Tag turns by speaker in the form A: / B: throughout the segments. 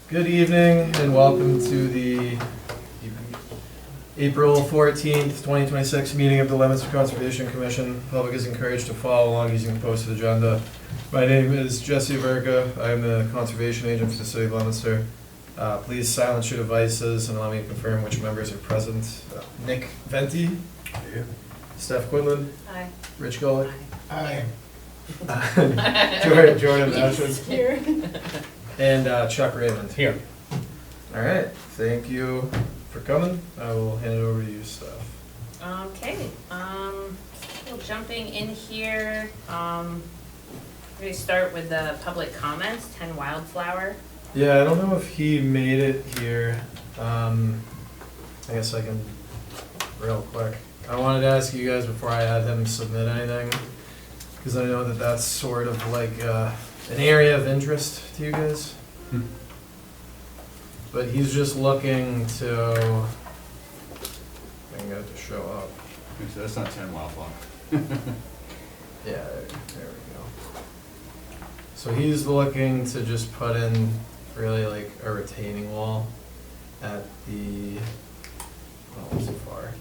A: Good evening and welcome to the April 14th, 2026 meeting of the Leominster Conservation Commission. Public is encouraged to follow along using the posted agenda. My name is Jesse Verga. I am the conservation agent for the city of Leominster. Please silence your devices and allow me to confirm which members are present. Nick Venti. Here. Steph Quinlan.
B: Hi.
A: Rich Golick.
C: Hi.
A: Jordan Ashford.
B: Here.
A: And Chuck Raymond.
C: Here.
A: All right, thank you for coming. I will hand it over to you, Steph.
B: Okay, jumping in here, we're gonna start with the public comments, 10 Wildflower.
A: Yeah, I don't know if he made it here. I guess I can real quick. I wanted to ask you guys before I had him submit anything, because I know that that's sort of like an area of interest to you guys. But he's just looking to, I can get it to show up.
C: So that's not 10 Wildflower.
A: Yeah, there we go. So he's looking to just put in really like a retaining wall at the, oh, too far.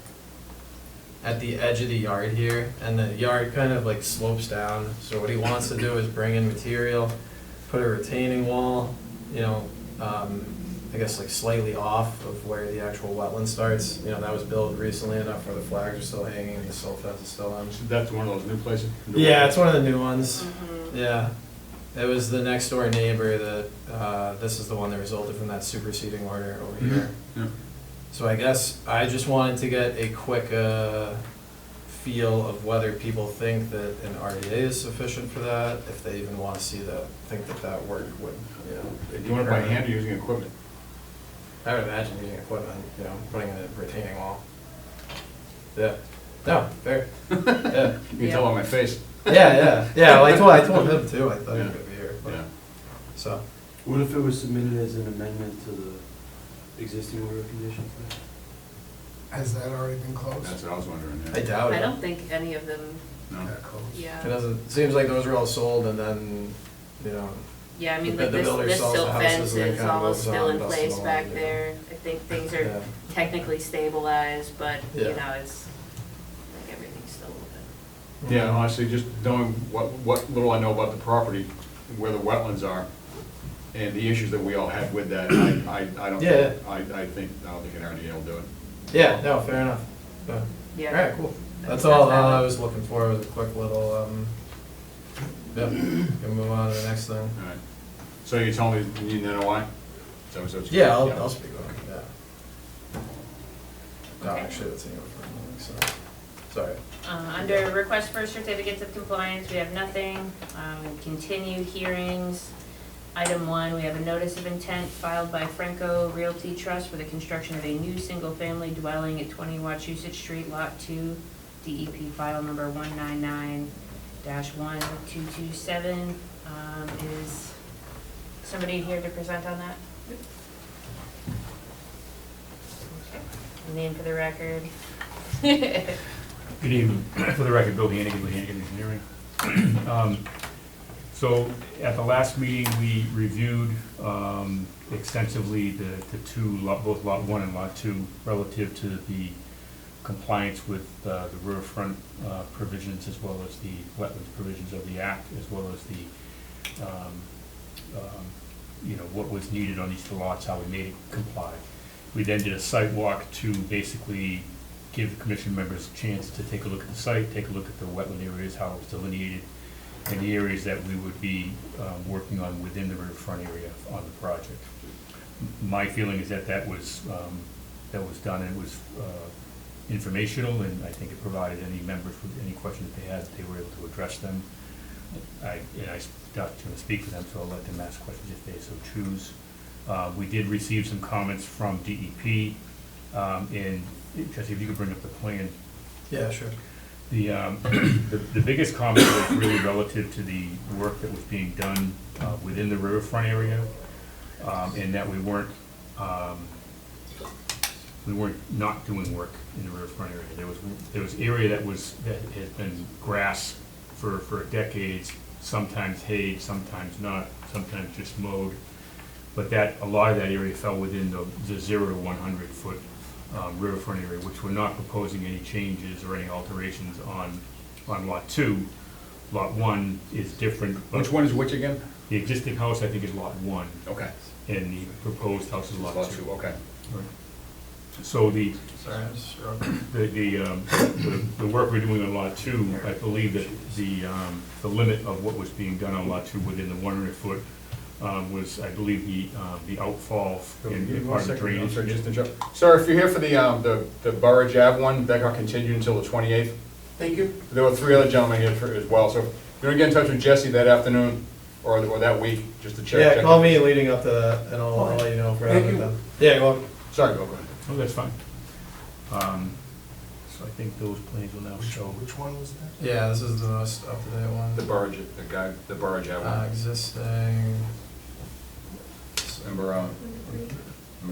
A: At the edge of the yard here, and the yard kind of like slopes down. So what he wants to do is bring in material, put a retaining wall, you know, I guess like slightly off of where the actual wetland starts. You know, that was built recently enough where the flags are still hanging and the silt fence is still on.
C: So that's one of those new places?
A: Yeah, it's one of the new ones.
B: Mm-hmm.
A: Yeah. It was the next door neighbor that, this is the one that resulted from that superseding order over here.
C: Yeah.
A: So I guess I just wanted to get a quick feel of whether people think that an RDA is sufficient for that, if they even want to see that, think that that work would, you know.
C: Do you want it by hand or using equipment?
A: I would imagine using equipment, you know, putting in a retaining wall. Yeah. No, fair. Yeah.
C: You can tell by my face.
A: Yeah. Well, I told him too. I thought he
C: Yeah.
A: was gonna be here. But,
C: Yeah.
A: so.
D: What if it was submitted as an amendment to the existing order of conditions?
E: Has that already been closed?
C: That's what I was wondering,
A: I
C: yeah.
A: doubt it.
B: I don't think any of them,
C: No?
E: Got closed.
B: yeah.
A: It doesn't. Seems like those are all sold, and then, you know.
B: Yeah, I mean,
A: The
B: like this
A: builder sells the
B: silt
A: houses
B: fence
A: and then
B: is
A: kind of
B: almost
A: moves
B: still
A: on,
B: in
A: busts
B: place
A: them all,
B: back
A: yeah.
B: there. I think things are
A: Yeah.
B: technically stabilized, but, you
A: Yeah.
B: know, it's, like everything's still a little bit.
C: Yeah, honestly, just knowing what little I know about the property, where the wetlands are, and the issues that we all had with that, I don't,
A: Yeah.
C: I don't think an RDA will do it.
A: Yeah. No. Fair enough. Yeah.
B: Yeah.
A: All right. Cool.
B: That
A: That's
B: makes
A: all
B: sense.
A: I was looking for was a quick little. Yeah. Can move on to the next thing.
C: All right. So you're telling me you need an NOI? So it's-
A: Yeah. I'll speak with him. Yeah. No,
B: Okay.
A: actually, that's enough for a moment. So, sorry.
B: Under request for certificates of compliance, we have nothing. Continued hearings. Item 1, we have a notice of intent filed by Franco Realty Trust for the construction of a new single-family dwelling at 20 Wachusett Street, Lot 2, DEP file number 199-1227. Is somebody here to present on that? Name for the record.
F: Good evening. For the record, Bill Hannigan with Hannigan Engineering. So at the last meeting, we reviewed extensively the two, both Lot 1 and Lot 2, relative to the compliance with the riverfront provisions as well as the wetlands provisions of the act, as well as the, you know, what was needed on these two lots, how we made it comply. We then did a site walk to basically give the commission members a chance to take a look at the site, take a look at the wetland areas, how it was delineated, and the areas that we would be working on within the riverfront area on the project. My feeling is that that was done, and it was informational, and I think it provided any members with any questions they had, they were able to address them. I got to speak with them, so I'll let them ask questions if they so choose. We did receive some comments from DEP, and Jesse, if you could bring up the plan.
A: Yeah. Sure.
F: The biggest comment was really relative to the work that was being done within the riverfront area, and that we weren't not doing work in the riverfront area. There was area that has been grass for decades, sometimes hayed, sometimes not, sometimes just mowed. But a lot of that area fell within the 0 to 100 foot riverfront area, which we're not proposing any changes or any alterations on lot 2. Lot 1 is different. but
C: Which one is which again?
F: The existing house, I think, is lot 1,
C: Okay.
F: and the proposed house is lot 2.
C: Okay.
F: Right. So
A: Sorry, I'm just struggling.
F: the work we're doing on lot 2, I believe that the limit of what was being done on lot 2 within the 100 foot was, I believe, the outfall in part of the drainage.
C: Sorry, just to interrupt. Sir, if you're here for the Burridge Ave one, that got continued until the 28th.
E: Thank you.
C: There were 3 other gentlemen here as well, so if you're gonna get in touch with Jesse that afternoon or that week, just to check.
A: Yeah, call me leading up to that, and I'll let you know if we're
E: Thank
A: having
E: you.
A: them. Yeah, well,
C: Sorry, go ahead.
F: Oh, that's fine. So I think those plans will now show.
E: Which one was that?
A: yeah, this is the most up-to-date one.
C: The Burridge Ave one.
A: Existing.
C: Number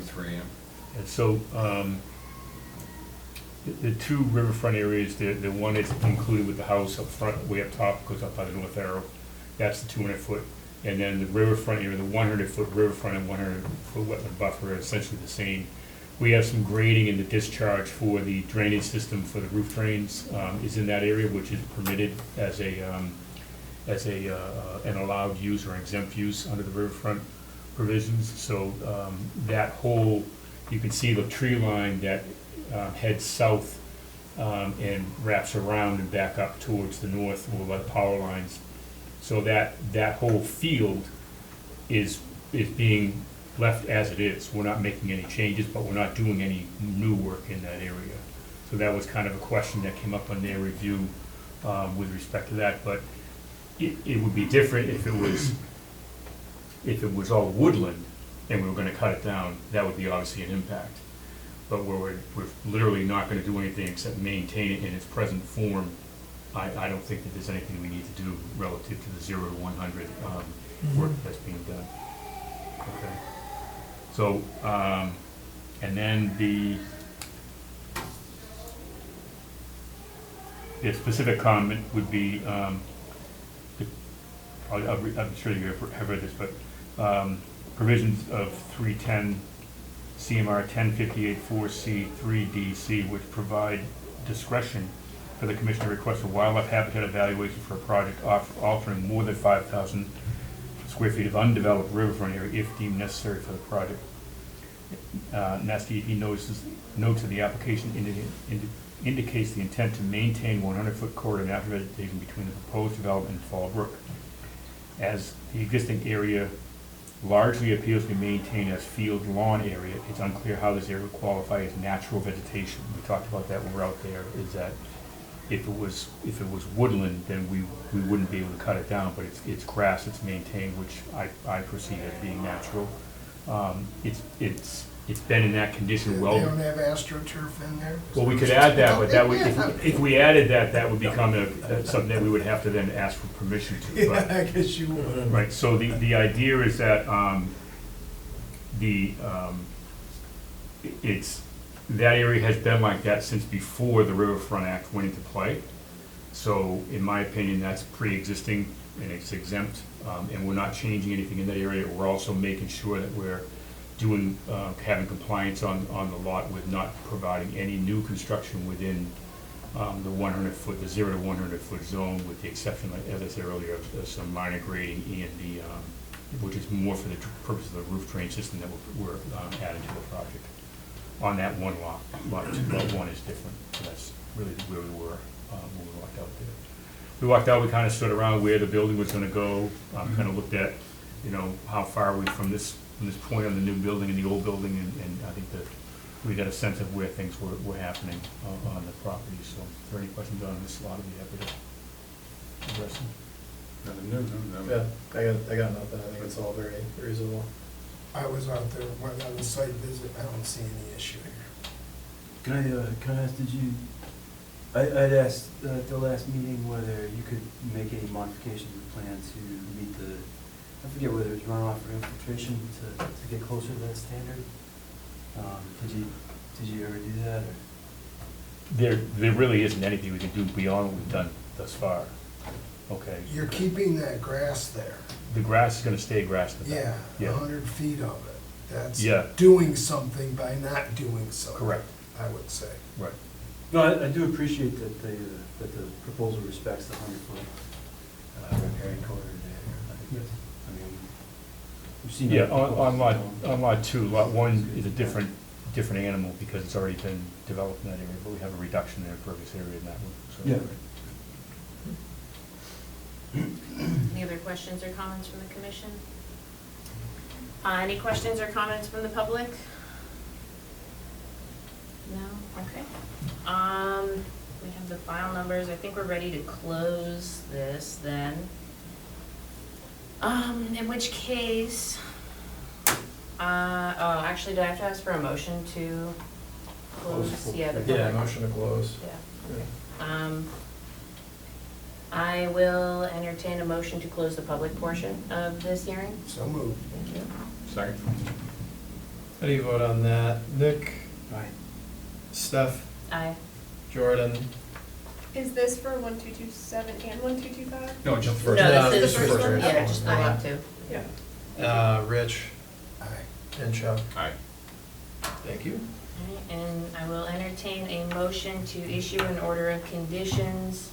C: 3, yeah.
F: And so, the 2 riverfront areas, the one that's included with the house up front, way up top, goes up by the north arrow, that's the 200 foot. And then the riverfront area, the 100 foot riverfront and 100 foot wetland buffer are essentially the same. We have some grading in the discharge for the drainage system for the roof drains, is in that area, which is permitted as an allowed use or exempt use under the riverfront provisions. So that whole, you can see the tree line that heads south and wraps around and back up towards the north over by the power lines. So that whole field is being left as it is. We're not making any changes, but we're not doing any new work in that area. So that was kind of a question that came up on their review with respect to that. But it would be different if it was all woodland and we were gonna cut it down. That would be obviously an impact. But we're literally not gonna do anything except maintain it in its present form. I don't think that there's anything we need to do relative to the 0 to 100 work that's being done. Okay. So, and then the specific comment would be, I'm sure you have read this, but provisions of 310 CMR 1058-4C 3DC, which provide discretion for the commission to request a wildlife habitat evaluation for a project altering more than 5,000 square feet of undeveloped riverfront area if deemed necessary for the project. NASDEP notes that the application indicates the intent to maintain 100-foot corridor natural vegetation between the proposed development and Fall Brook. As the existing area largely appears to be maintained as field lawn area, it's unclear how this area would qualify as natural vegetation. We talked about that when we were out there, is that if it was woodland, then we wouldn't be able to cut it down, but it's grass, it's maintained, which I perceive as being natural. It's been in that condition well.
E: They don't have AstroTurf in there?
F: Well, we could add that, but that would, if we added that, that would become something that we would have to then ask for permission to. But-
E: Yeah, I guess you would.
F: Right, so the idea is that, that area has been like that since before the Riverfront Act went into play. So in my opinion, that's pre-existing and it's exempt, and we're not changing anything in that area. We're also making sure that we're doing, having compliance on the lot with not providing any new construction within the 100 foot, the 0 to 100 foot zone, with the exception, like, as I said earlier, of some minor grading and the, which is more for the purpose of the roof drain system that we're adding to the project. On that one lot, lot 1 is different, so that's really where we were when we walked out there. We walked out, we kind of stood around where the building was gonna go, kind of looked at, how far are we from this point on the new building and the old building, and I think that we got a sense of where things were happening on the property. So if there are any questions on this lot, I'd be happy to address them.
C: Nothing new, no.
A: Yeah, I got nothing. I think it's all very reasonable.
E: I was out there, went on the site visit, I don't see any issue here.
D: Can I ask, I'd asked at the last meeting whether you could make any modifications to the plan to meet the, I forget whether it's runoff or infiltration to get closer to that standard. Did you ever do that, or?
F: There really isn't anything we can do beyond what we've done thus far. okay?
E: You're keeping that grass there.
F: The grass is gonna stay grass in the
E: Yeah,
F: back. Yeah,
E: 100 feet of it. That's
F: Yeah.
E: doing something by not doing something.
F: Correct.
E: I would say.
F: right.
D: No, I do appreciate that that the proposal respects the 100-foot riparian corridor there. I think that's, I mean, we've seen.
F: Yeah,
D: other proposals.
F: on lot two, lot one is a different animal because it's already been developed in that area, but we have a reduction in the impervious area in that one, so.
D: Yeah.
B: Any other questions or comments from the commission? Any questions or comments from the public? No? Okay. We have the file numbers. I think we're ready to close this then. In which case, actually, do I have to ask for a motion to close? Yeah, the
A: Yeah,
B: public.
A: motion to close.
B: Yeah, okay. I will entertain a motion to close the public portion of this hearing.
E: So moved.
B: Thank you.
C: Second?
A: How do you vote on that? Nick,
D: Right.
A: Steph,
B: Aye.
A: Jordan?
G: Is this for 1227 and 1225?
C: No, just
A: No,
C: first.
A: No,
B: this is
A: this is
B: the
A: the
B: first one,
A: first
B: yeah,
A: one.
B: just the lot two.
G: Yeah.
A: Rich
E: Aye.
A: and Chuck?
C: Aye.
A: Thank you.
B: Alright, and I will entertain a motion to issue an order of conditions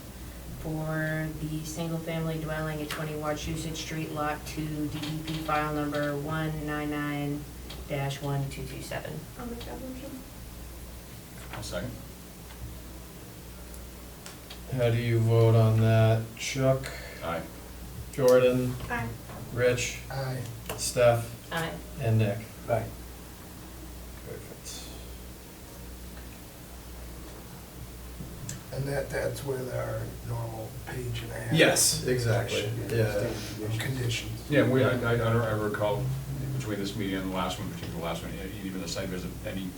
B: for the single-family dwelling at 20 Wachusett Street, Lot 2, DEP file number 199-1227.
G: I'll make that motion.
C: I'll second.
A: How do you vote on that? Chuck,
C: Aye.
A: Jordan,
G: Aye.
A: Rich,
E: Aye.
A: Steph,
B: Aye.
A: and Nick?
D: Right.
A: Perfect.
E: And that's with our normal page and a half.
A: Yes, exactly, yeah.
E: Conditions.
C: Yeah, I don't recall between this meeting and the last one, particularly the last one, even the site visit, any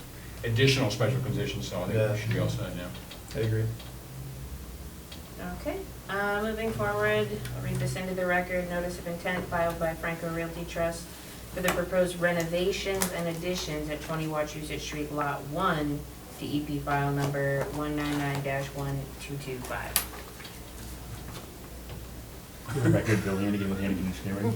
C: additional special conditions, so I think
A: Yeah.
C: we should be all set now.
A: I agree.
B: Okay, moving forward, I'll read this into the record. Notice of intent filed by Franco Realty Trust for the proposed renovations and additions at 20 Wachusett Street, Lot 1, DEP file number 199-1225.
F: Record, Bill Hannigan with Hannigan Engineering.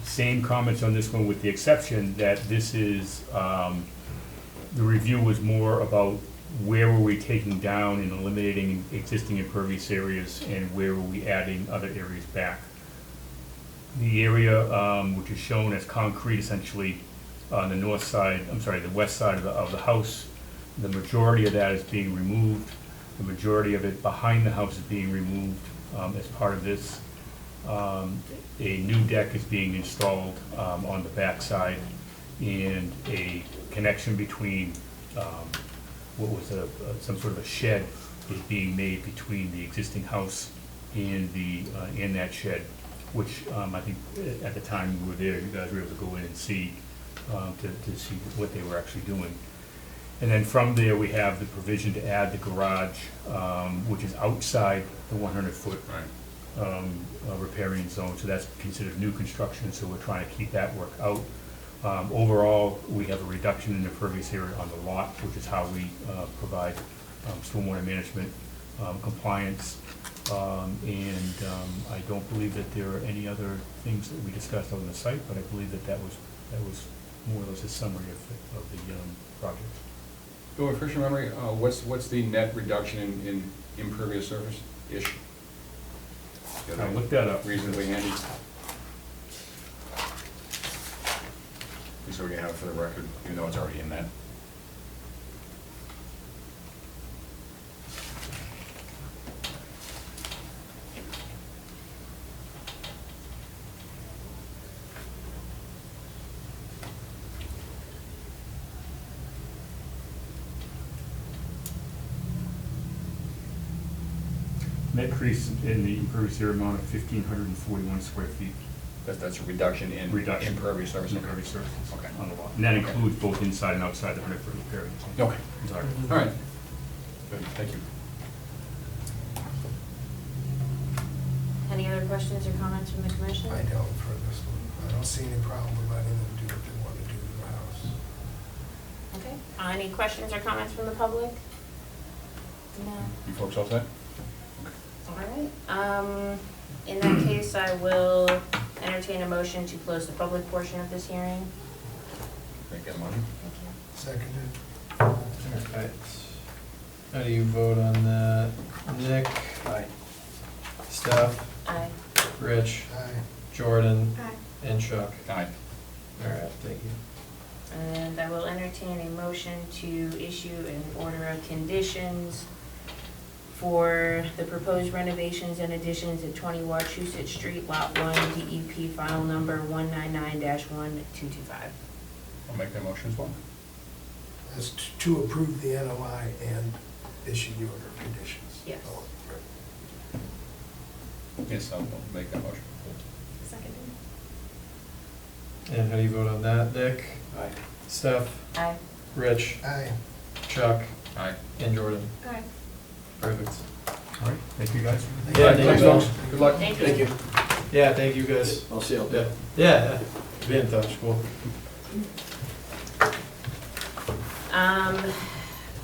F: Same comments on this one with the exception that this is, the review was more about where were we taking down and eliminating existing impervious areas and where were we adding other areas back. The area, which is shown as concrete essentially on the north side, the west side of the house, the majority of that is being removed. The majority of it behind the house is being removed as part of this. A new deck is being installed on the back side, and a connection between what was some sort of a shed is being made between the existing house and that shed, which I think at the time we were there, you guys were able to go in and see to see what they were actually doing. And then from there, we have the provision to add the garage, which is outside the 100-foot
C: Right.
F: riparian zone, so that's considered new construction, so we're trying to keep that work out. Overall, we have a reduction in the impervious area on the lot, which is how we provide stormwater management compliance. And I don't believe that there are any other things that we discussed on the site, but I believe that was more or less a summary of the project.
C: Bill, refresh your memory, what's the net reduction in impervious surface-ish?
F: I looked that up.
C: Reasonably handy. So we can have it for the record, even though it's already in that.
F: Net increase in the impervious area amount of 1,541 square feet.
C: That's a reduction in
F: Reduction.
C: impervious surface.
F: Impervious surface
C: Okay.
F: on the lot. And that includes both inside and outside the 100-foot riparian zone.
C: Okay,
F: Sorry.
C: all right. Good, thank you.
B: Any other questions or comments from the commission?
E: I don't for this one. I don't see any problem with letting them do what they want to do to the house.
B: Okay, any questions or comments from the public? No.
C: You folks all set?
B: Alright, in that case, I will entertain a motion to close the public portion of this hearing.
C: Make that motion.
B: Thank you.
E: Seconded.
A: Alright. How do you vote on that? Nick,
D: Aye.
A: Steph,
B: Aye.
A: Rich,
E: Aye.
A: Jordan,
G: Aye.
A: and Chuck.
C: Aye.
A: Alright, thank you.
B: And I will entertain a motion to issue an order of conditions for the proposed renovations and additions at 20 Wachusett Street, Lot 1, DEP file number 199-1225.
C: I'll make that motion as well.
E: That's to approve the NOI and issue the order of conditions.
B: Yes.
E: Oh, right.
C: Yes, I'll make that motion.
G: Seconded.
A: And how do you vote on that? Nick,
D: Aye.
A: Steph,
B: Aye.
A: Rich,
E: Aye.
A: Chuck,
C: Aye.
A: and Jordan.
G: Aye.
A: Perfect.
F: All right, thank you guys.
A: Yeah,
C: Thanks,
A: thank you.
C: folks. Good luck.
B: Thank you.
A: Thank you. Yeah, thank you guys.
D: I'll see you.
A: Yeah, yeah, be in touch, cool.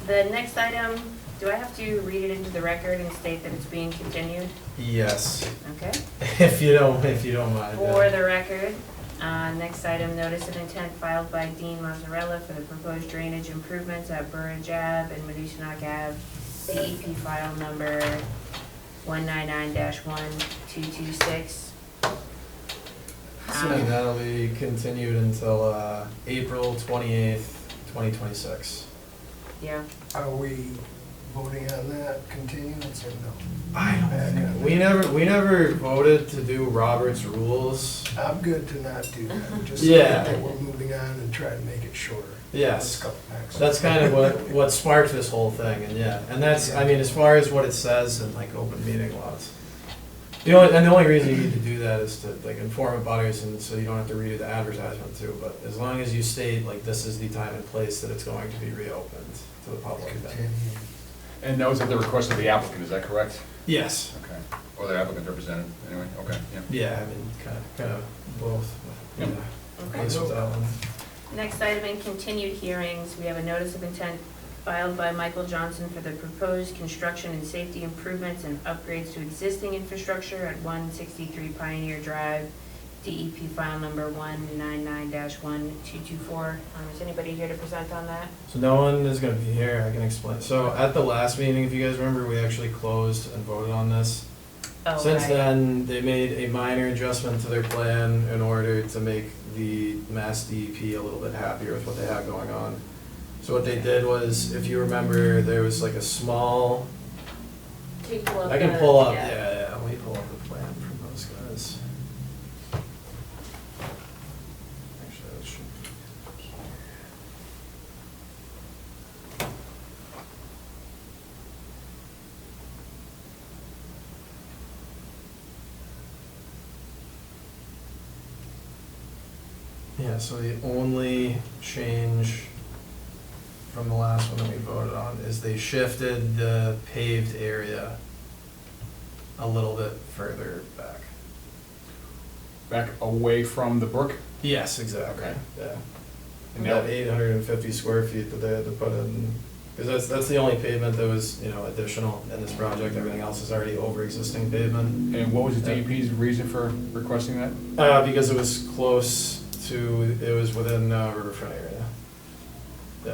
B: The next item, do I have to read it into the record and state that it's being continued?
A: Yes,
B: Okay.
A: if you don't mind.
B: For
A: yeah.
B: the record, next item, notice of intent filed by Dean Mazzarella for the proposed drainage improvements at Burridge Ave and Medusinac Ave, DEP file number 199-1226.
A: So that'll be continued until April 28th, 2026.
B: Yeah,
E: Are we voting on that continuance or no?
A: I
E: Back on
A: We
E: that.
A: never voted to do Robert's rules.
E: I'm good to not do that, just
A: Yeah.
E: that we're moving on and try to make it shorter.
A: Yes.
E: Let's go back.
A: That's kind of what sparked this whole thing, and yeah, and that's, I mean, as far as what it says in like open meeting laws. The only reason you need to do that is to like inform abutters and so you don't have to redo the advertisement too, but as long as you state like this is the time and place that it's going to be reopened to the public then.
E: Continue.
C: And that was at the request of the applicant, is that correct?
A: Yes,
C: Okay. Or the applicant representative, anyway, okay, yeah.
A: yeah, I mean, kind of both, yeah,
C: Yep.
A: at least with that one.
B: next item in continued hearings, we have a notice of intent filed by Michael Johnson for the proposed construction and safety improvements and upgrades to existing infrastructure at 163 Pioneer Drive, DEP file number 199-1224. Is anybody here to present on that?
A: So no one is gonna be here, I can explain. So at the last meeting, if you guys remember, we actually closed and voted on this.
B: Oh,
A: Since
B: right.
A: then, they made a minor adjustment to their plan in order to make the Mass DEP a little bit happier with what they had going on. So what they did was, if you remember, there was like a small,
B: Can you pull up
A: I can
B: the-
A: pull up, yeah, let me pull up the plan from those guys. Actually, that should be here. Yeah, so the only change from the last one that we voted on is they shifted the paved area a little bit further back.
C: Back away from the brook?
A: Yes, exactly,
C: Okay.
A: yeah.
C: And
A: That
C: that-
A: 850 square feet that they had to put in, because that's the only pavement that was, additional in this project, everything else is already over existing pavement.
C: And what was the DEP's reason for requesting that?
A: Because it was close to, it was within riverfront area. Yeah,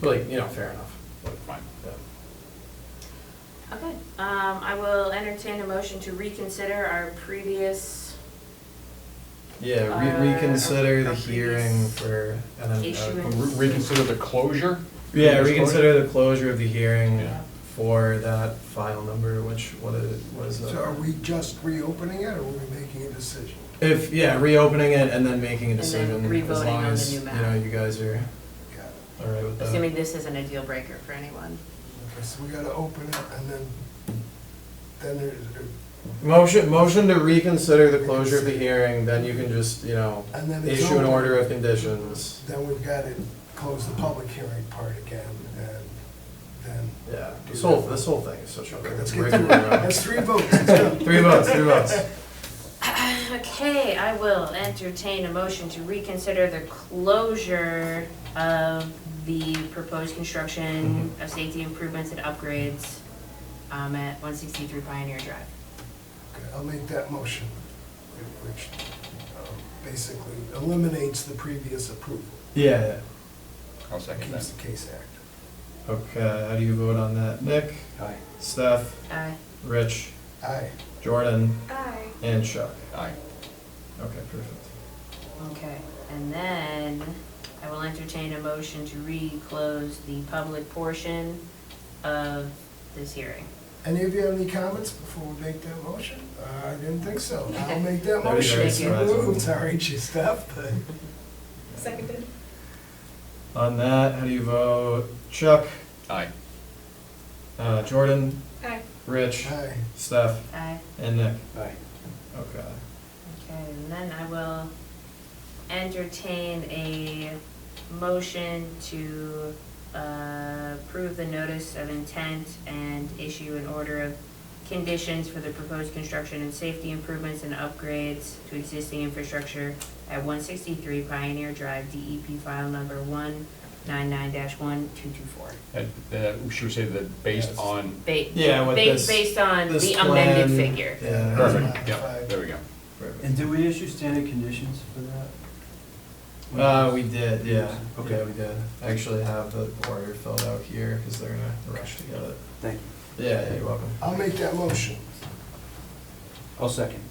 A: like, fair enough.
C: Fine.
A: Yeah.
B: Okay, I will entertain a motion to reconsider our previous
A: Yeah, reconsider the hearing for, and then.
B: Issuance.
C: Reconsider the closure?
A: Yeah,
C: Previous
A: reconsider the closure of the hearing
C: Yeah.
A: for that file number, which, what it was.
E: So are we just reopening it, or are we making a decision?
A: If, yeah, reopening it and then making a
B: And then
A: decision, as
B: re-voting
A: long
B: on the
A: as,
B: new map.
A: you guys are
E: Got it.
A: all right with that.
B: Assuming this isn't a deal breaker for anyone.
E: Okay, so we gotta open it, and then there's,
A: Motion to reconsider the closure of the hearing, then you can just,
E: and then it's
A: issue an
E: open.
A: order of conditions.
E: Then we've got to close the public hearing part again, and then,
A: Yeah, this whole thing is such a.
E: okay, let's get
A: break
E: through it.
A: around.
E: That's 3 votes, let's go.
A: Three votes.
B: Okay, I will entertain a motion to reconsider the closure of the proposed construction of safety improvements and upgrades at 163 Pioneer Drive.
E: Okay, I'll make that motion, which basically eliminates the previous approval,
A: Yeah,
C: I'll second
E: keeps
C: that.
E: the case active.
A: okay, how do you vote on that? Nick,
D: Aye.
A: Steph,
B: Aye.
A: Rich,
E: Aye.
A: Jordan,
G: Aye.
A: and Chuck.
C: Aye.
A: Okay, perfect.
B: Okay, and then I will entertain a motion to reclose the public portion of this hearing.
E: Any of you have any comments before we make that motion? I didn't think so. I'll make that
A: That'd be
E: motion.
A: very
B: Thank you.
A: surprising.
E: Sorry, you, Steph, but
G: Seconded.
A: On that, how do you vote? Chuck,
C: Aye.
A: Jordan,
G: Aye.
A: Rich,
E: aye.
A: Steph,
B: Aye.
A: and Nick.
D: Aye.
A: Okay.
B: Okay, and then I will entertain a motion to approve the notice of intent and issue an order of conditions for the proposed construction and safety improvements and upgrades to existing infrastructure at 163 Pioneer Drive, DEP file number 199-1224.
C: Should we say that based on,
A: Yeah, with this-
B: Based on
A: this
B: the amended
A: plan,
B: figure.
A: Yeah.
C: perfect, yeah, there we go.
D: And do we issue standard conditions for that?
A: We did, yeah.
D: Okay.
A: Yeah, we did. I actually have the order filled out here because they're in a rush to get it.
D: Thank you.
A: Yeah, yeah, you're welcome.
E: I'll make that motion.
D: I'll second.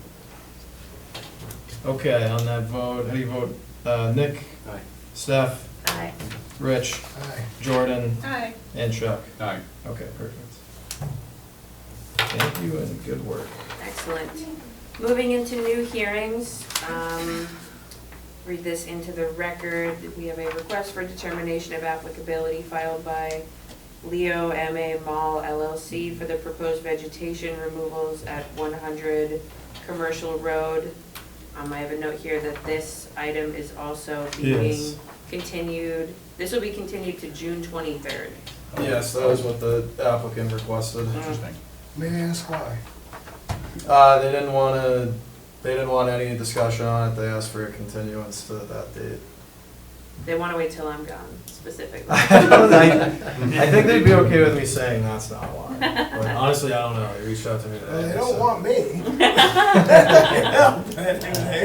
A: Okay, on that vote, how do you vote? Nick,
D: Aye.
A: Steph,
B: Aye.
A: Rich,
E: Aye.
A: Jordan,
G: Aye.
A: and Chuck.
C: Aye.
A: Okay, perfect. Thank you and good work.
B: Excellent. Moving into new hearings, read this into the record. We have a request for determination of applicability filed by Leo M.A. Mall LLC for the proposed vegetation removals at 100 Commercial Road. I have a note here that this item is also being
A: Yes.
B: continued. This will be continued to June 23rd.
A: Yes, that was what the applicant requested.
C: Interesting.
E: May I ask why?
A: They didn't want any discussion on it. They asked for a continuance to that date.
B: They want to wait till I'm gone, specifically.
A: I think they'd be okay with me saying that's not why. But honestly, I don't know. They reached out to me today.
E: Well, they
A: so-
E: don't want me.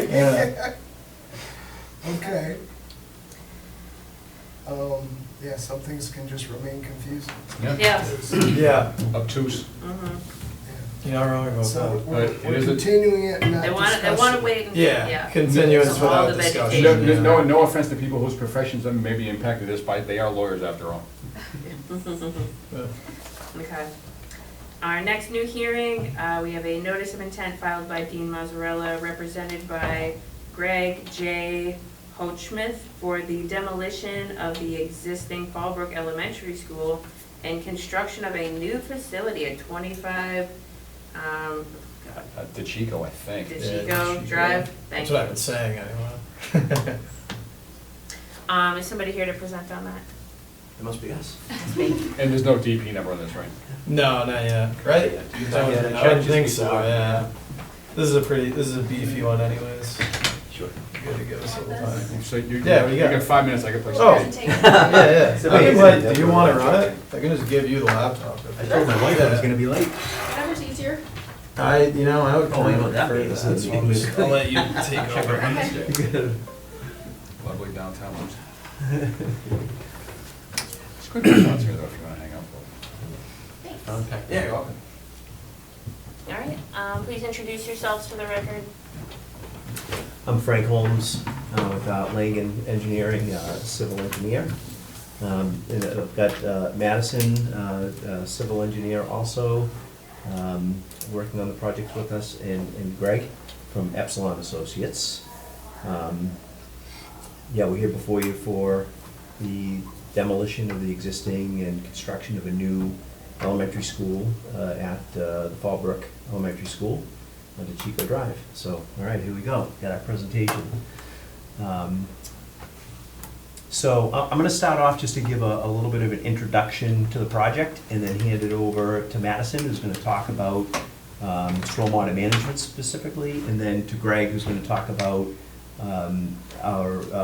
A: Yeah.
E: Okay. Yeah, some things can just remain confusing.
B: Yeah.
A: Yeah,
C: Obtuse.
B: Mhm.
A: you're not wrong about
E: So
A: that.
E: we're
C: But it
E: we're
C: is a-
E: continuing it and not
B: They want to
E: discussing.
B: wait and,
A: Yeah,
B: yeah.
A: continuance
B: So all
A: without
B: the
A: discussion.
B: vegetation.
C: No, no offense to people whose professions may be impacted this by, they are lawyers after all.
A: Yeah.
B: Okay. Our next new hearing, we have a notice of intent filed by Dean Mazzarella, represented by Greg J. Hochmuth for the demolition of the existing Fallbrook Elementary School and construction of a new facility at 25
C: DeChico, I think.
B: DeChico
A: DeChico.
B: Drive. Thank
A: That's what I've
B: you.
A: been saying anyway.
B: Is somebody here to present on that?
D: It must be us.
C: And there's no DP number on this, right?
A: No, not yet, right?
D: Not yet.
A: I wouldn't think so, yeah. This is a beefy one anyways.
D: Sure.
A: Good to give us a little time.
C: So you,
A: Yeah, what do
C: you
A: you got?
C: got 5 minutes, I can play.
A: Oh.
C: some-
A: Yeah, yeah.
D: It's
A: I can
D: amazing.
A: let, do you wanna run it? I can just give you the laptop.
D: I told my wife I was gonna be late.
G: Whatever's easier.
A: I would
D: Oh, wait, well, that
A: prefer
D: be-
A: this,
D: that's
A: so I'll just- I'll let you take over.
C: Lovely downtown. It's good restaurants here though, if you wanna hang out for
A: Yeah, you're welcome.
B: All right, please introduce yourselves for the record.
H: I'm Frank Holmes with Langen Engineering, civil engineer. And I've got Madison, civil engineer also, working on the project with us, and Greg from Epsilon Associates. Yeah, we're here before you for the demolition of the existing and construction of a new elementary school at the Fallbrook Elementary School on DeChico Drive. So, all right, here we go. Got our presentation. So I'm going to start off just to give a little bit of an introduction to the project, and then hand it over to Madison, who's going to talk about stormwater management specifically, and then to Greg, who's going to talk about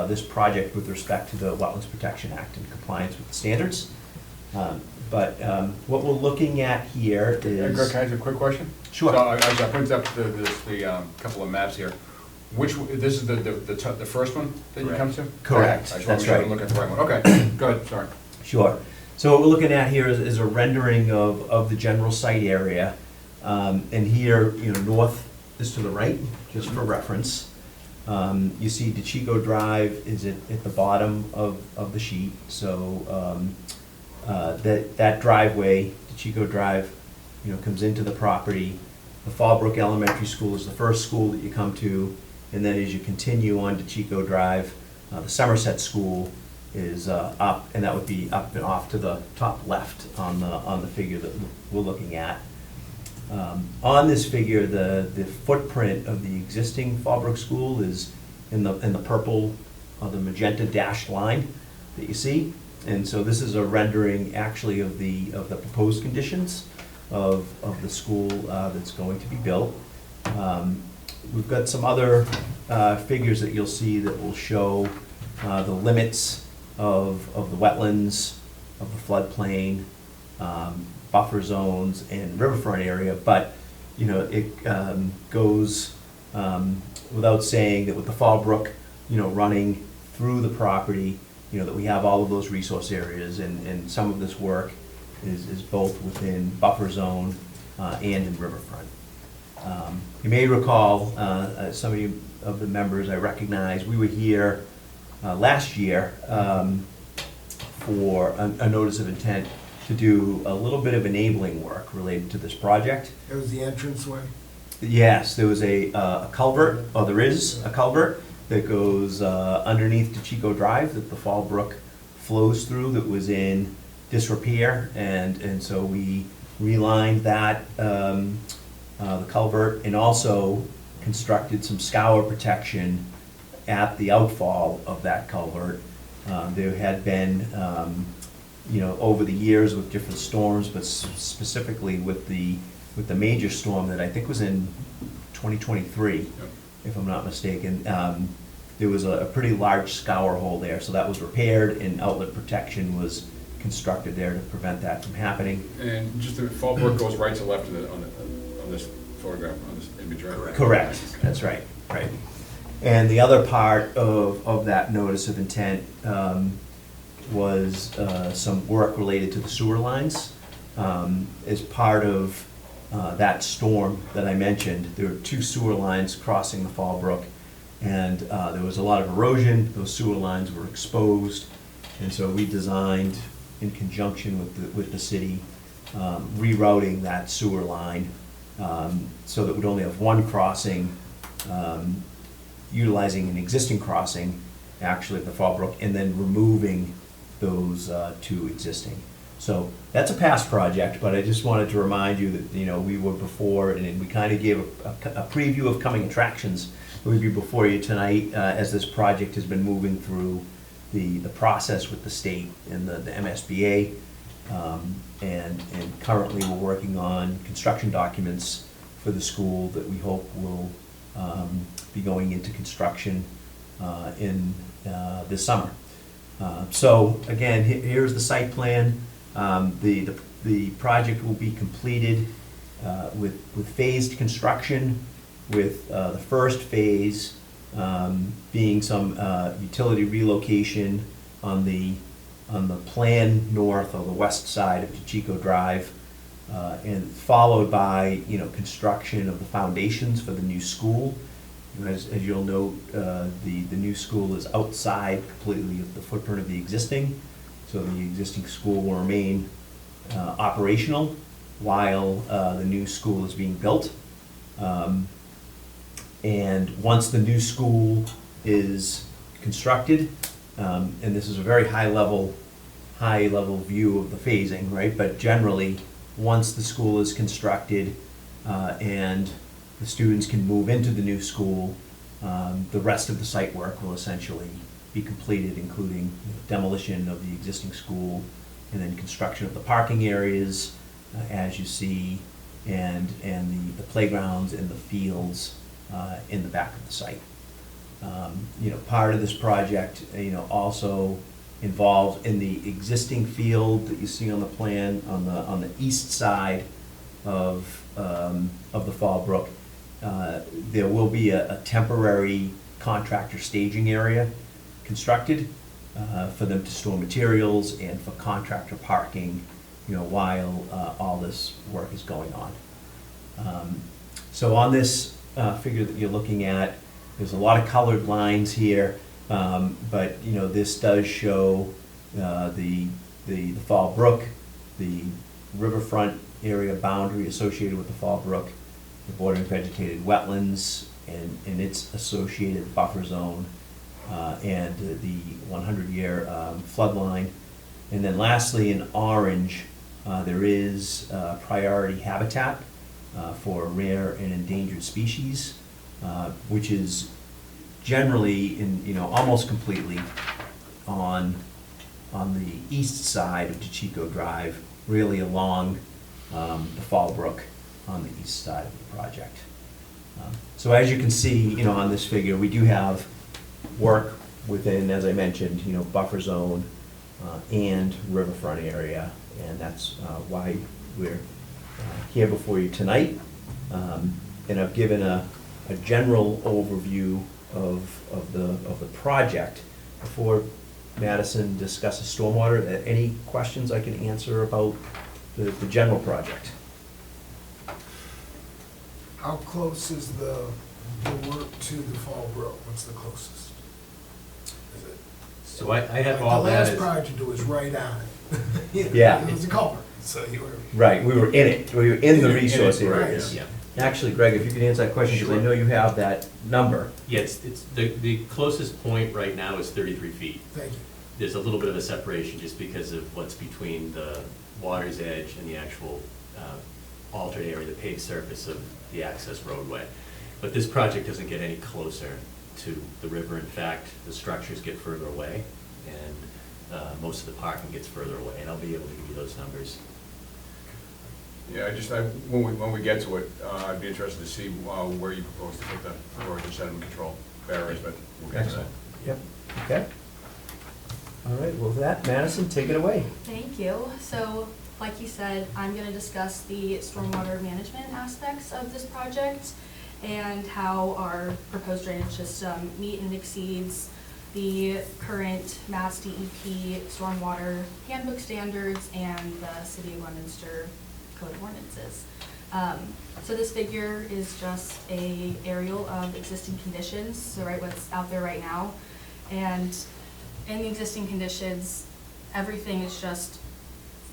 H: this project with respect to the Wetlands Protection Act and compliance with the standards. What we're looking at here
C: Greg,
H: is.
C: can I ask you a quick question?
H: Sure.
C: So I printed up the couple of maps here. This is the first one that you come to?
H: Correct.
C: Okay, I just want to
H: That's
C: make sure
H: right.
C: I'm looking at the right one. Okay, go ahead, sorry.
H: Sure. So what we're looking at here is a rendering of the general site area. And here, north is to the right, just for reference. You see DeChico Drive is at the bottom of the sheet. So that driveway, DeChico Drive, comes into the property. The Fallbrook Elementary School is the first school that you come to. And then as you continue on DeChico Drive, the Somerset School is up, and that would be up and off to the top left on the figure that we're looking at. On this figure, the footprint of the existing Fallbrook School is in the purple, the magenta dashed line that you see. And so this is a rendering actually of the proposed conditions of the school that's going to be built. We've got some other figures that you'll see that will show the limits of the wetlands, of the floodplain, buffer zones, and riverfront area, but, it goes without saying that with the Fallbrook, running through the property, that we have all of those resource areas, and some of this work is both within buffer zone and in riverfront. You may recall, some of the members I recognize, we were here last year for a notice of intent to do a little bit of enabling work related to this project.
E: It was the entranceway.
H: Yes, there was a culvert, or there is a culvert that goes underneath DeChico Drive that the Fallbrook flows through that was in disrepair, and so we relined that, the culvert, and also constructed some scour protection at the outfall of that culvert. There had been, over the years with different storms, but specifically with the major storm that I think was in 2023, if I'm not mistaken, there was a pretty large scour hole there, so that was repaired and outlet protection was constructed there to prevent that from happening.
C: And just the Fallbrook goes right to left on this photograph, on this image, right?
H: Correct, that's right, right. And the other part of that notice of intent was some work related to the sewer lines. As part of that storm that I mentioned, there were 2 sewer lines crossing the Fallbrook, and there was a lot of erosion. Those sewer lines were exposed, and so we designed, in conjunction with the city, rerouting that sewer line so that we'd only have one crossing, utilizing an existing crossing, actually at the Fallbrook, and then removing those 2 existing. So that's a past project, but I just wanted to remind you that, we were before, and we kind of gave a preview of coming attractions. We'll be before you tonight as this project has been moving through the process with the state and the MSBA. And currently we're working on construction documents for the school that we hope will be going into construction in this summer. So again, here's the site plan. The project will be completed with phased construction, with the first phase being some utility relocation on the plan north or the west side of DeChico Drive, and followed by construction of the foundations for the new school. As you'll note, the new school is outside completely of the footprint of the existing, so the existing school will remain operational while the new school is being built. And once the new school is constructed, and this is a very high level view of the phasing, right? But generally, once the school is constructed and the students can move into the new school, the rest of the site work will essentially be completed, including demolition of the existing school and then construction of the parking areas, as you see, and the playgrounds and the fields in the back of the site. Part of this project, also involved in the existing field that you see on the plan on the east side of the Fall Brook. There will be a temporary contractor staging area constructed for them to store materials and for contractor parking, while all this work is going on. So on this figure that you're looking at, there's a lot of colored lines here, but this does show the Fall Brook, the riverfront area boundary associated with the Fall Brook, the bordering vegetated wetlands and its associated buffer zone, and the 100-year flood line. And then lastly, in orange, there is priority habitat for rare and endangered species, which is generally almost completely on the east side of DeChico Drive, really along the Fall Brook on the east side of the project. So as you can see, on this figure, we do have work within, as I mentioned, buffer zone and riverfront area, and that's why we're here before you tonight. And I've given a general overview of the project. Before Madison discusses stormwater, any questions I can answer about the general project?
E: How close is the work to the Fall Brook? What's the closest? Is it?
I: So I have
E: Like
I: all
E: the
I: that
E: last
I: as,
E: project, it was right on it.
H: Yeah.
E: It was a culvert, so you were.
H: Right, we were in it, we were in the resource
E: Right.
H: areas.
I: yeah.
H: Actually, Greg, if you could answer that question, because I
I: Sure.
H: know you have that number.
I: Yeah, it's, the closest point right now is 33 feet.
E: Thank you.
I: There's a little bit of a separation just because of what's between the water's edge and the actual altered area, the paved surface of the access roadway. But this project doesn't get any closer to the river. In fact, the structures get further away, and most of the parking gets further away, and I'll be able to give you those numbers.
C: Yeah, when we get to it, I'd be interested to see where you propose to put the erosion sediment control barriers, but we'll get to that.
H: Excellent. Yep, okay. All right, well, with that, Madison, take it away.
G: Thank you. So, like you said, I'm gonna discuss the stormwater management aspects of this project and how our proposed drainage system meet and exceeds the current Mass DEP stormwater handbook standards and the City of Leominster code of ordinances. So this figure is just a aerial of existing conditions, so what's out there right now. And in the existing conditions, everything is just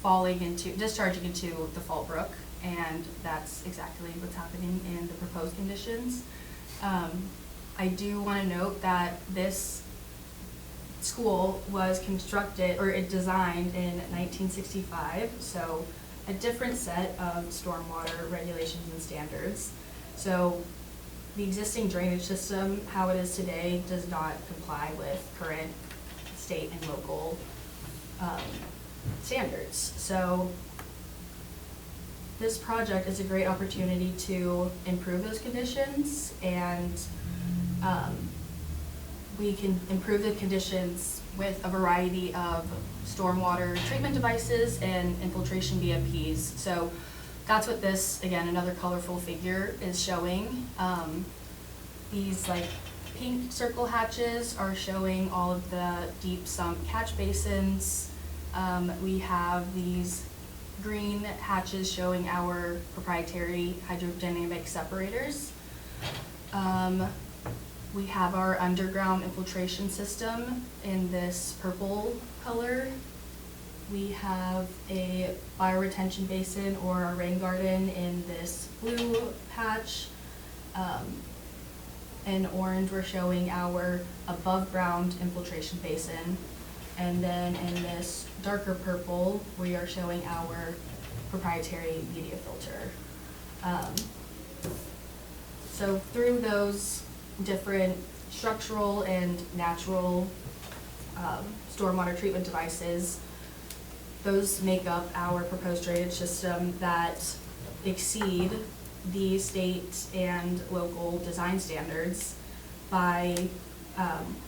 G: discharging into the Fall Brook, and that's exactly what's happening in the proposed conditions. I do want to note that this school was constructed, or designed in 1965, so a different set of stormwater regulations and standards. So the existing drainage system, how it is today, does not comply with current state and local standards. So this project is a great opportunity to improve those conditions, and we can improve the conditions with a variety of stormwater treatment devices and infiltration BMPs. So that's what this, again, another colorful figure is showing. These pink circle hatches are showing all of the deep sump catch basins. We have these green hatches showing our proprietary hydrodynamic separators. We have our underground infiltration system in this purple color. We have a bioretention basin or a rain garden in this blue patch. In orange, we're showing our above ground infiltration basin. And then in this darker purple, we are showing our proprietary media filter. So through those different structural and natural stormwater treatment devices, those make up our proposed drainage system that exceed the state and local design standards by,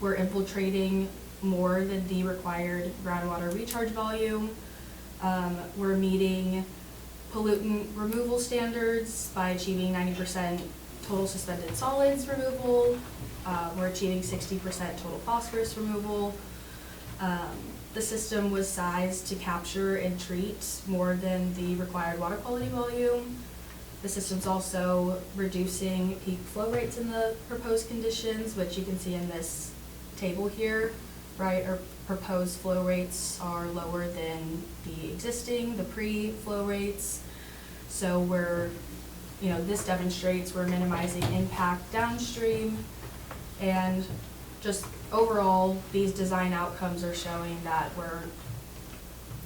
G: we're infiltrating more than the required groundwater recharge volume. We're meeting pollutant removal standards by achieving 90% total suspended solids removal. We're achieving 60% total phosphorus removal. The system was sized to capture and treat more than the required water quality volume. The system's also reducing peak flow rates in the proposed conditions, which you can see in this table here, right? Our proposed flow rates are lower than the pre-flow rates. So this demonstrates we're minimizing impact downstream, and just overall, these design outcomes are showing that we're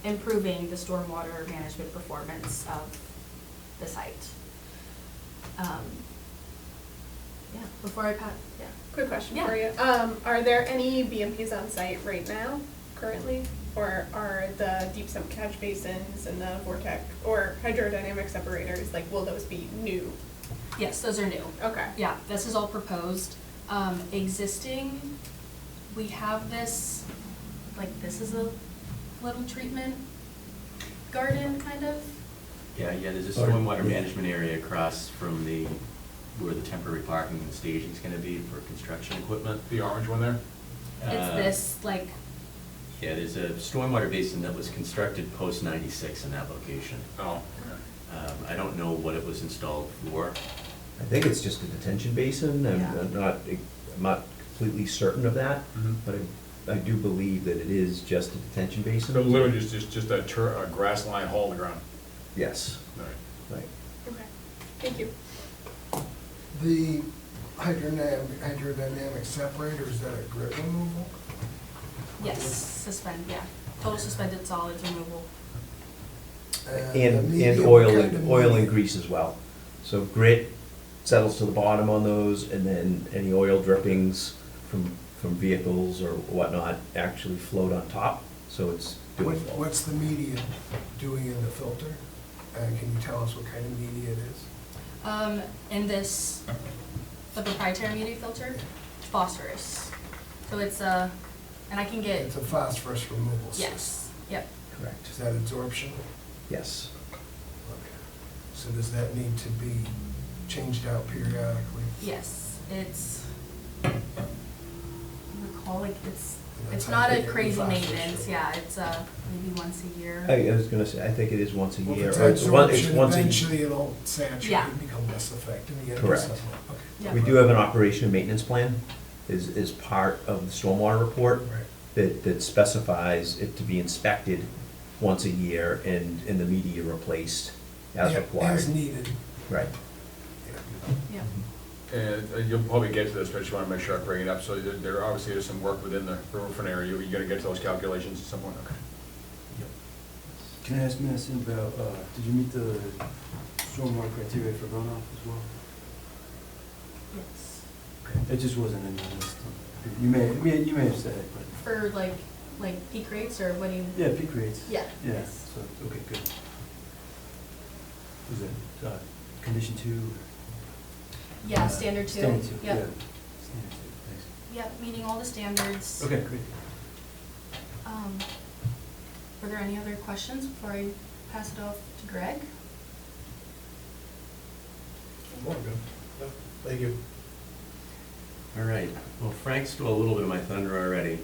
G: improving the stormwater management performance of the site. Before I
J: Quick question
G: Yeah.
J: for you. Are there any BMPs on site right now, currently? Or are the deep sump catch basins and the vortex or hydrodynamic separators, like, will those be new?
G: Yes, those are new.
J: Okay.
G: Yeah, this is all proposed. Existing, we have this, this is a little treatment garden, kind of.
I: Yeah, there's a stormwater management area across from where the temporary parking and staging is gonna be for construction equipment.
C: The orange one there?
G: It's this,
I: Yeah, there's a stormwater basin that was constructed post-96 in that location.
C: Oh, okay.
I: I don't know what it was installed for.
H: I think it's just a detention basin,
G: Yeah.
H: I'm not completely certain of that,
C: Mhm.
H: but I do believe that it is just a detention basin.
C: So literally just a grass line hole in the ground?
H: Yes,
C: All right.
H: right.
J: Okay. Thank you.
E: The hydrodynamic separator, is that a grit removal?
G: yes, total suspended solids removal.
E: the
H: And
E: medium,
H: oil,
E: what kind of
H: oil and
E: medium?
H: grease as well. So grit settles to the bottom on those, and then any oil drippings from vehicles or whatnot actually float on top, so it's doing both.
E: What's the media doing in the filter? Can you tell us what kind of media it is?
G: In the proprietary media filter, phosphorus. So it's and I can get,
E: It's a phosphorus removal system.
G: yes, yep.
H: Correct,
E: Is that absorption?
H: yes.
E: Okay. So does that need to be changed out periodically?
G: Yes, it's, I recall,
E: That's
G: it's
E: how
G: not
E: you
G: a
E: get
G: crazy
E: phosphorus.
G: maintenance, yeah, it's maybe once a year.
H: I was gonna say, I think it is once a
E: Well,
H: year,
E: if
H: or
E: it's
H: it's once
E: absorption,
H: a.
E: eventually it'll saturate
G: Yeah.
E: and become less effective. and you gotta do
H: Correct.
E: something. Okay.
G: Yeah.
H: We do have an operation and maintenance plan, is part of the stormwater report,
E: Right.
H: that specifies it to be inspected once a year and the media replaced as
E: Yeah,
H: required.
E: As needed.
H: Right.
E: Yeah.
G: Yeah.
C: And you'll probably get to this, but I just want to make sure I bring it up. So there obviously is some work within the riverfront area. You're going to get to those calculations at some point? Okay.
D: Can I ask Madison about, did you meet the stormwater criteria for runoff as well?
G: Yes.
D: It just wasn't in the list. You may have said it, but,
G: For like peak rates, or what do you?
D: yeah, peak rates.
G: Yeah.
D: Yeah,
G: Yes.
D: so, okay, good. Was it, condition 2?
G: Yeah, standard 2.
D: Standard 2, yeah.
G: Yep.
D: Standard 2, thanks.
G: Yep, meeting all the standards.
D: Okay, great.
G: Were there any other questions before I pass it off to Greg?
A: Thank you.
I: All right, well, Frank stole a little bit of my thunder already.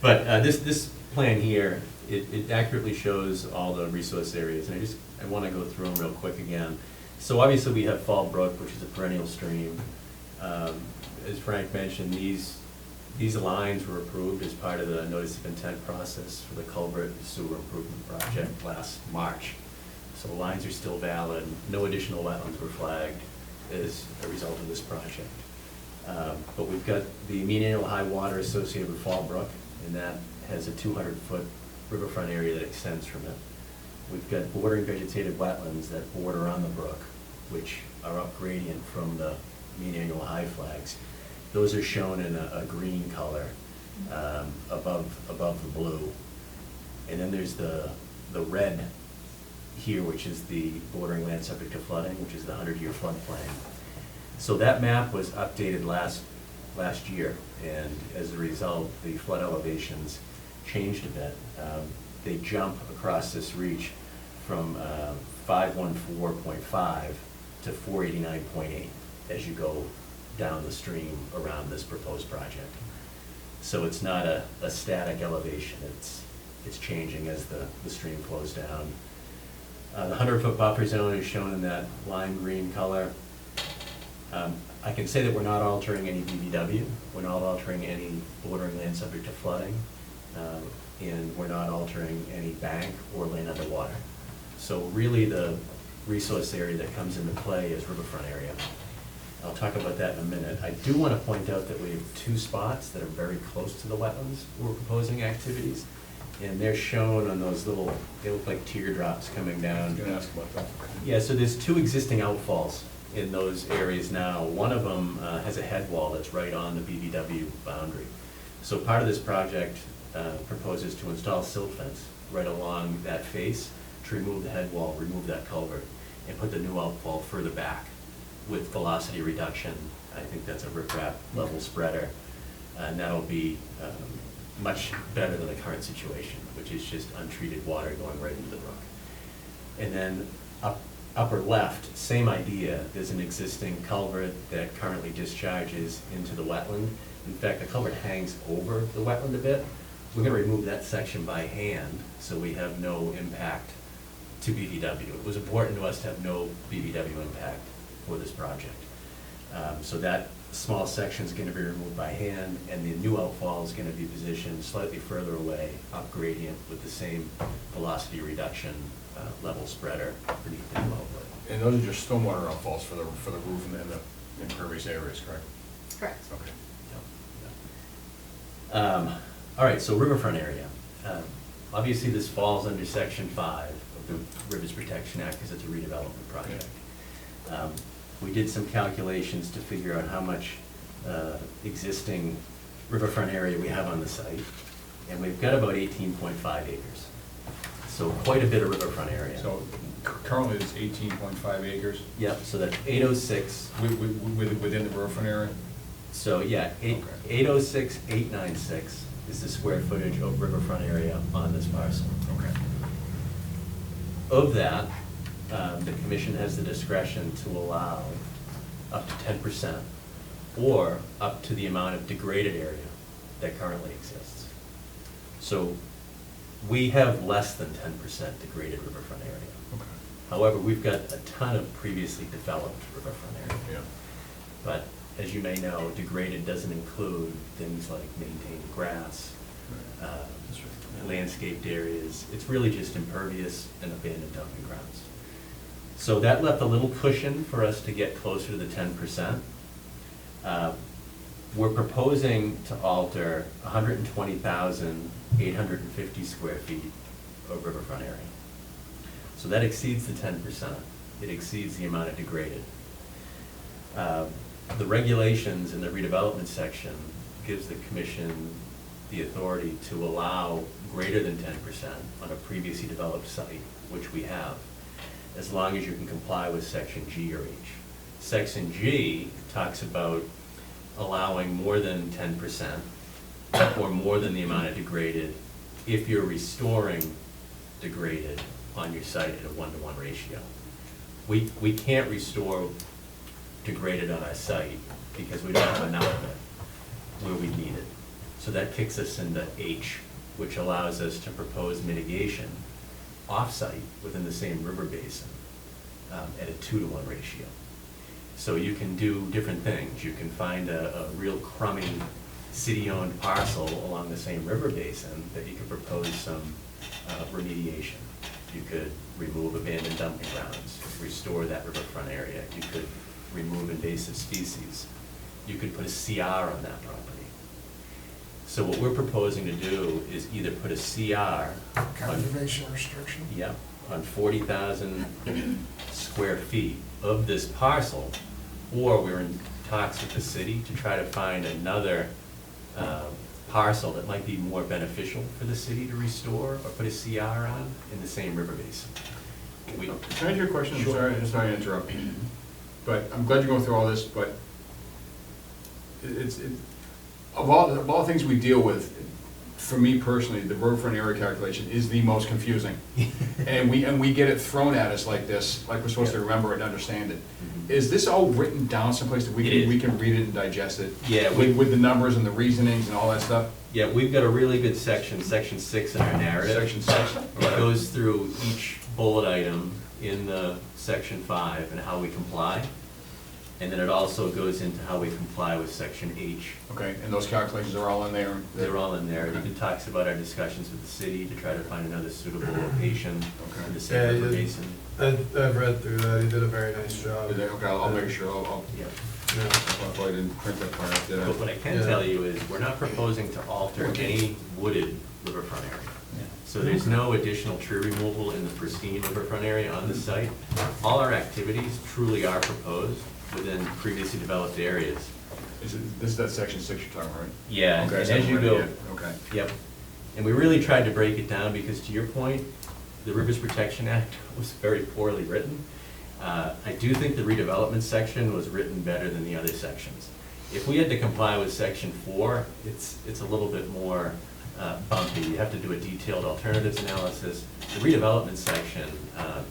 I: But this plan here, it accurately shows all the resource areas, and I want to go through them real quick again. So obviously, we have Fall Brook, which is a perennial stream. As Frank mentioned, these lines were approved as part of the notice of intent process for the culvert sewer improvement project last March. So the lines are still valid, no additional wetlands were flagged as a result of this project. But we've got the mean annual high water associated with Fall Brook, and that has a 200-foot riverfront area that extends from it. We've got bordering vegetated wetlands that border on the brook, which are up gradient from the mean annual high flags. Those are shown in a green color above the blue. And then there's the red here, which is the bordering land subject to flooding, which is the 100-year floodplain. So that map was updated last last year, and as a result, the flood elevations changed a bit. They jump across this reach from 514.5 to 489.8 as you go down the stream around this proposed project. So it's not a static elevation, it's changing as the stream flows down. The 100-foot buffer zone is shown in that lime green color. I can say that we're not altering any BBW, we're not altering any bordering land subject to flooding, and we're not altering any bank or land underwater. So really the resource area that comes into play is riverfront area. I'll talk about that in a minute. I do want to point out that we have 2 spots that are very close to the wetlands where we're proposing activities, and they're shown on those little, they look like teardrops coming
C: I
I: down.
C: was gonna ask about that.
I: Yeah, so there's 2 existing outfalls in those areas now. One of them has a head wall that's right on the BBW boundary. So part of this project proposes to install silt fence right along that face to remove the head wall, remove that culvert, and put the new outfall further back with velocity reduction. I think that's a riprap level spreader, and that'll be much better than the current situation, which is just untreated water going right into the brook. And then upper left, same idea. There's an existing culvert that currently discharges into the wetland. In fact, the culvert hangs over the wetland a bit. We're gonna remove that section by hand, so we have no impact to BVW. It was important to us to have no BVW impact for this project. So that small section is gonna be removed by hand, and the new outfall is gonna be positioned slightly further away, up gradient, with the same velocity reduction level spreader beneath the new outlet.
C: And those are just stormwater outfalls for the roof and the impervious areas, correct?
G: Correct.
C: Okay.
I: All right, so riverfront area. Obviously, this falls under Section 5 of the Rivers Protection Act because it's a redevelopment project. We did some calculations to figure out how much existing riverfront area we have on the site, and we've got about 18.5 acres. So quite a bit of riverfront area.
C: So currently it's 18.5 acres
I: Yep, so that's 806.
C: within the riverfront area?
I: So, yeah,
C: Okay.
I: 806, 896 is the square footage of riverfront area on this parcel.
C: Okay.
I: Of that, the commission has the discretion to allow up to 10% or up to the amount of degraded area that currently exists. So we have less than 10% degraded riverfront area.
C: Okay.
I: However, we've got a ton of previously developed riverfront area.
C: Yeah.
I: But as you may know, degraded doesn't include things like maintained grass, landscaped areas. It's really just impervious and abandoned dumping grounds. So that left a little cushion for us to get closer to the 10%. We're proposing to alter 120,850 square feet of riverfront area. So that exceeds the 10%. It exceeds the amount of degraded. The regulations in the redevelopment section gives the commission the authority to allow greater than 10% on a previously developed site, which we have, as long as you can comply with Section G or H. Section G talks about allowing more than 10% or more than the amount of degraded if you're restoring degraded on your site at a 1-to-1 ratio. We can't restore degraded on our site because we don't have enough of it where we need it. So that kicks us into H, which allows us to propose mitigation off-site within the same river basin at a 2-to-1 ratio. So you can do different things. You can find a real crummy city-owned parcel along the same river basin that you could propose some remediation. You could remove abandoned dumping grounds, restore that riverfront area. You could remove invasive species. You could put a CR on that property. So what we're proposing to do is either put a CR on,
E: Conservation restriction?
I: yep, on 40,000 square feet of this parcel, or we're in talks with the city to try to find another parcel that might be more beneficial for the city to restore or put a CR on in the same river basin. We-
C: Can I ask you a question? I'm
I: Sure.
C: sorry to interrupt. But I'm glad you're going through all this, but of all the things we deal with, for me personally, the roadfront area calculation is the most confusing. And we get it thrown at us like this, like we're supposed to remember it and understand it. Is this all written down someplace that
I: It is.
C: we can read it and digest it?
I: Yeah,
C: With the numbers and the reasonings and all that stuff?
I: Yeah, we've got a really good section 6 in our narrative.
C: Section 6.
I: It goes through each bullet item in the section 5 and how we comply. And then it also goes into how we comply with section H.
C: Okay, and those calculations are all in there?
I: They're all in there. It even talks about our discussions with the city to try to find another suitable location in the
A: Yeah,
I: Sand River
A: you-
I: Basin.
A: I've read through that, he did a very nice job.
C: Okay, I'll make sure, I'll,
I: Yeah.
A: Yeah.
C: I probably didn't print that part out, did I?
I: But what I can
A: Yeah.
I: tell you is, we're not proposing to alter any wooded riverfront area. So there's no additional tree removal in the pristine riverfront area on the site. All our activities truly are proposed within previously developed areas.
C: This is that section 6 you're talking about, right?
I: Yeah, and
C: Okay, so
I: as you
C: I'm
I: go,
C: ready, yeah, okay.
I: yep. And we really tried to break it down, because to your point, the Rivers Protection Act was very poorly written. I do think the redevelopment section was written better than the other sections. If we had to comply with section 4, it's a little bit more bumpy. You have to do a detailed alternatives analysis. The redevelopment section,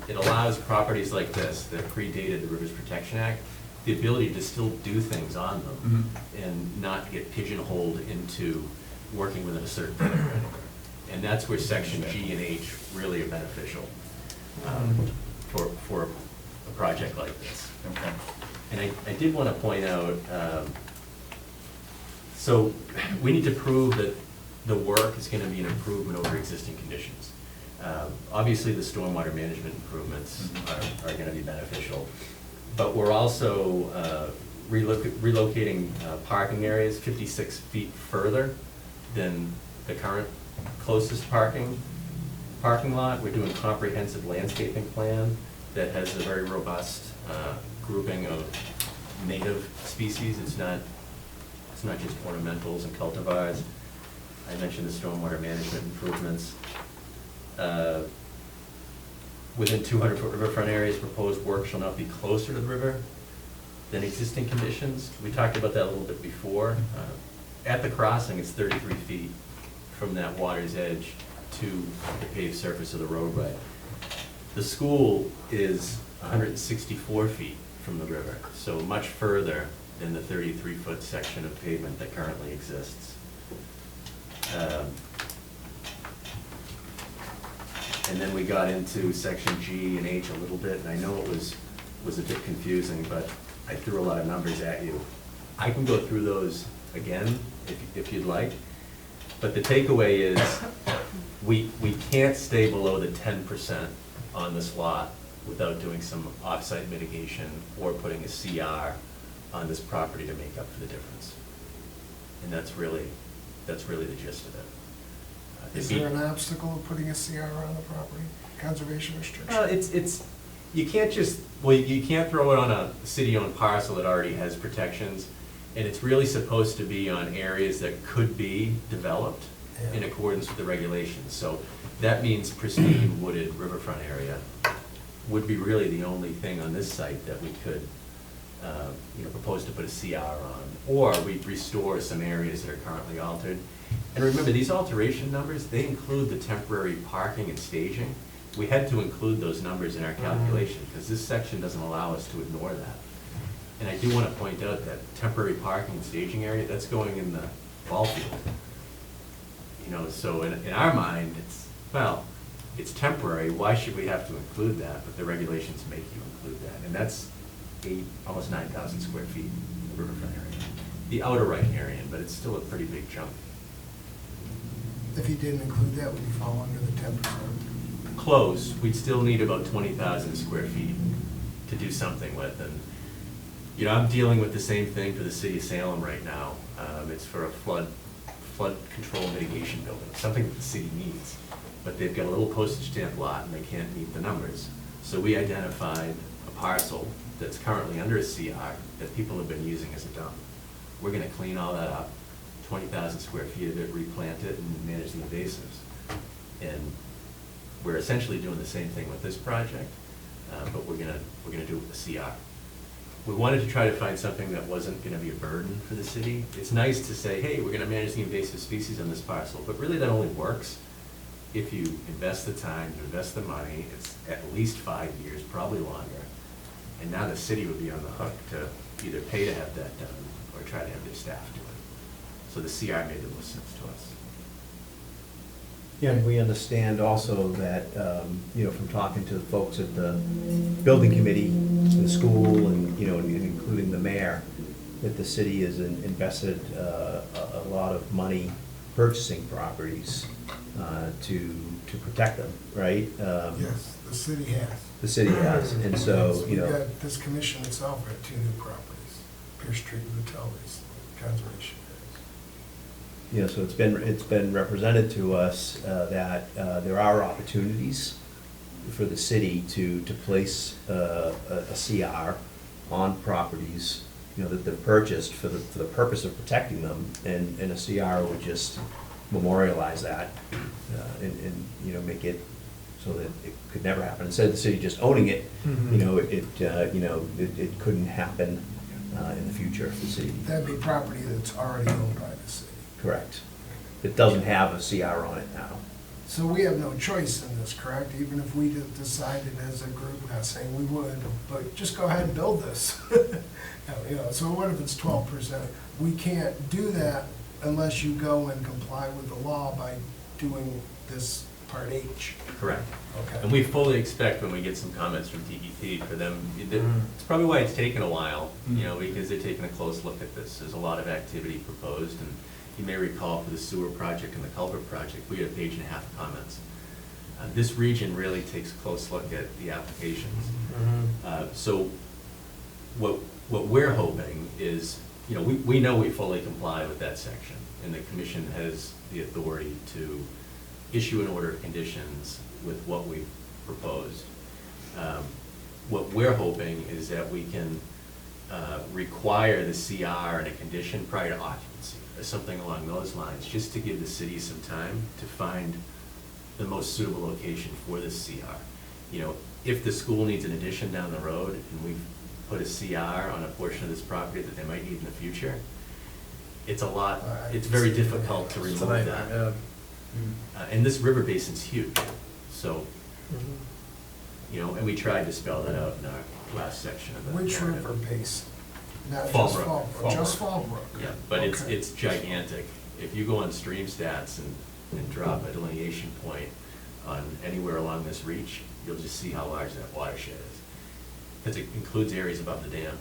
I: it allows properties like this that predated the Rivers Protection Act, the ability to still do things on them and not get pigeonholed into working within a certain footprint. And that's where section G and H really are beneficial for a project like this.
C: Okay.
I: And I did want to point out, so we need to prove that the work is going to be an improvement over existing conditions. Obviously, the stormwater management improvements are going to be beneficial, but we're also relocating parking areas 56 feet further than the current closest parking lot. We're doing a comprehensive landscaping plan that has a very robust grouping of native species. It's not just ornamentals and cultivars. I mentioned the stormwater management improvements. Within 200-foot riverfront areas, proposed work shall not be closer to the river than existing conditions. We talked about that a little bit before. At the crossing, it's 33 feet from that water's edge to the paved surface of the roadway. The school is 164 feet from the river, so much further than the 33-foot section of pavement that currently exists. And then we got into section G and H a little bit, and I know it was a bit confusing, but I threw a lot of numbers at you. I can go through those again if you'd like, but the takeaway is we can't stay below the 10% on this lot without doing some offsite mitigation or putting a CR on this property to make up for the difference. And that's really the gist of it.
E: Is there an obstacle of putting a CR on the property, conservation restriction?
I: You can't just, well, you can't throw it on a city-owned parcel that already has protections, and it's really supposed to be on areas that could be developed in accordance with the regulations. So that means pristine wooded riverfront area would be really the only thing on this site that we could, propose to put a CR on, or we'd restore some areas that are currently altered. And remember, these alteration numbers, they include the temporary parking and staging. We had to include those numbers in our calculation, because this section doesn't allow us to ignore that. And I do want to point out that temporary parking and staging area, that's going in the ball field. So in our mind, it's temporary, why should we have to include that? But the regulations make you include that, and that's almost 9,000 square feet in the riverfront area. The outer right area, but it's still a pretty big chunk.
E: If you didn't include that, would you fall under the 10%?
I: Close, we'd still need about 20,000 square feet to do something with, and, I'm dealing with the same thing for the city of Salem right now. It's for a flood control mitigation building, something that the city needs, but they've got a little postage stamp lot and they can't meet the numbers. So we identified a parcel that's currently under a CR that people have been using as a dump. We're gonna clean all that up, 20,000 square feet of it, replant it, and manage the invasives. And we're essentially doing the same thing with this project, but we're gonna do it with a CR. we wanted to try to find something that wasn't gonna be a burden for the city. It's nice to say, hey, we're gonna manage the invasive species on this parcel, but really that only works if you invest the time, you invest the money, it's at least 5 years, probably longer. And now the city would be on the hook to either pay to have that done or try to have their staff do it. So the CR made the most sense to us.
H: Yeah, and we understand also that, you know, from talking to the folks at the building committee, the school, and, you know, and including the mayor, that the city has invested a lot of money purchasing properties to protect them, right?
E: Yes, the city has.
H: The city has, and so, you know.
E: We've got, this commission itself had 2 new properties, Pierce Street and Utilities, conservation areas.
H: You know, so it's been represented to us that there are opportunities for the city to place a CR on properties, you know, that they've purchased for the purpose of protecting them, and a CR would just memorialize that, and, you know, make it so that it could never happen. Instead of the city just owning it, you know, it couldn't happen in the future if the city.
E: That'd be property that's already owned by the city.
H: Correct. It doesn't have a CR on it now.
E: So we have no choice in this, correct? Even if we decided as a group, not saying we would, but just go ahead and build this. You know, so what if it's 12%? We can't do that unless you go and comply with the law by doing this Part H.
I: Correct.
E: Okay.
I: And we fully expect when we get some comments from DEP for them, it's probably why it's taken a while, you know, because they're taking a close look at this. There's a lot of activity proposed, and you may recall for the sewer project and the culvert project, we had 1.5 pages of comments. This region really takes a close look at the applications. So what we're hoping is, you know, we know we fully comply with that section, and the commission has the authority to issue an order of conditions with what we've proposed. What we're hoping is that we can require the CR and a condition prior to occupancy, or something along those lines, just to give the city some time to find the most suitable location for this CR. You know, if the school needs an addition down the road, and we've put a CR on a portion of this property that they might need in the future, it's a lot, it's very difficult to remove that. And this river basin's huge, so, you know, and we tried to spell that out in our last section of the.
E: Which river basin? Not just
I: Fallbrook.
E: Fallbrook, just Fallbrook?
I: Yeah, but
E: Okay.
I: it's gigantic. If you go on stream stats and drop a delineation point on anywhere along this reach, you'll just see how large that watershed is. Because it includes areas above the dam.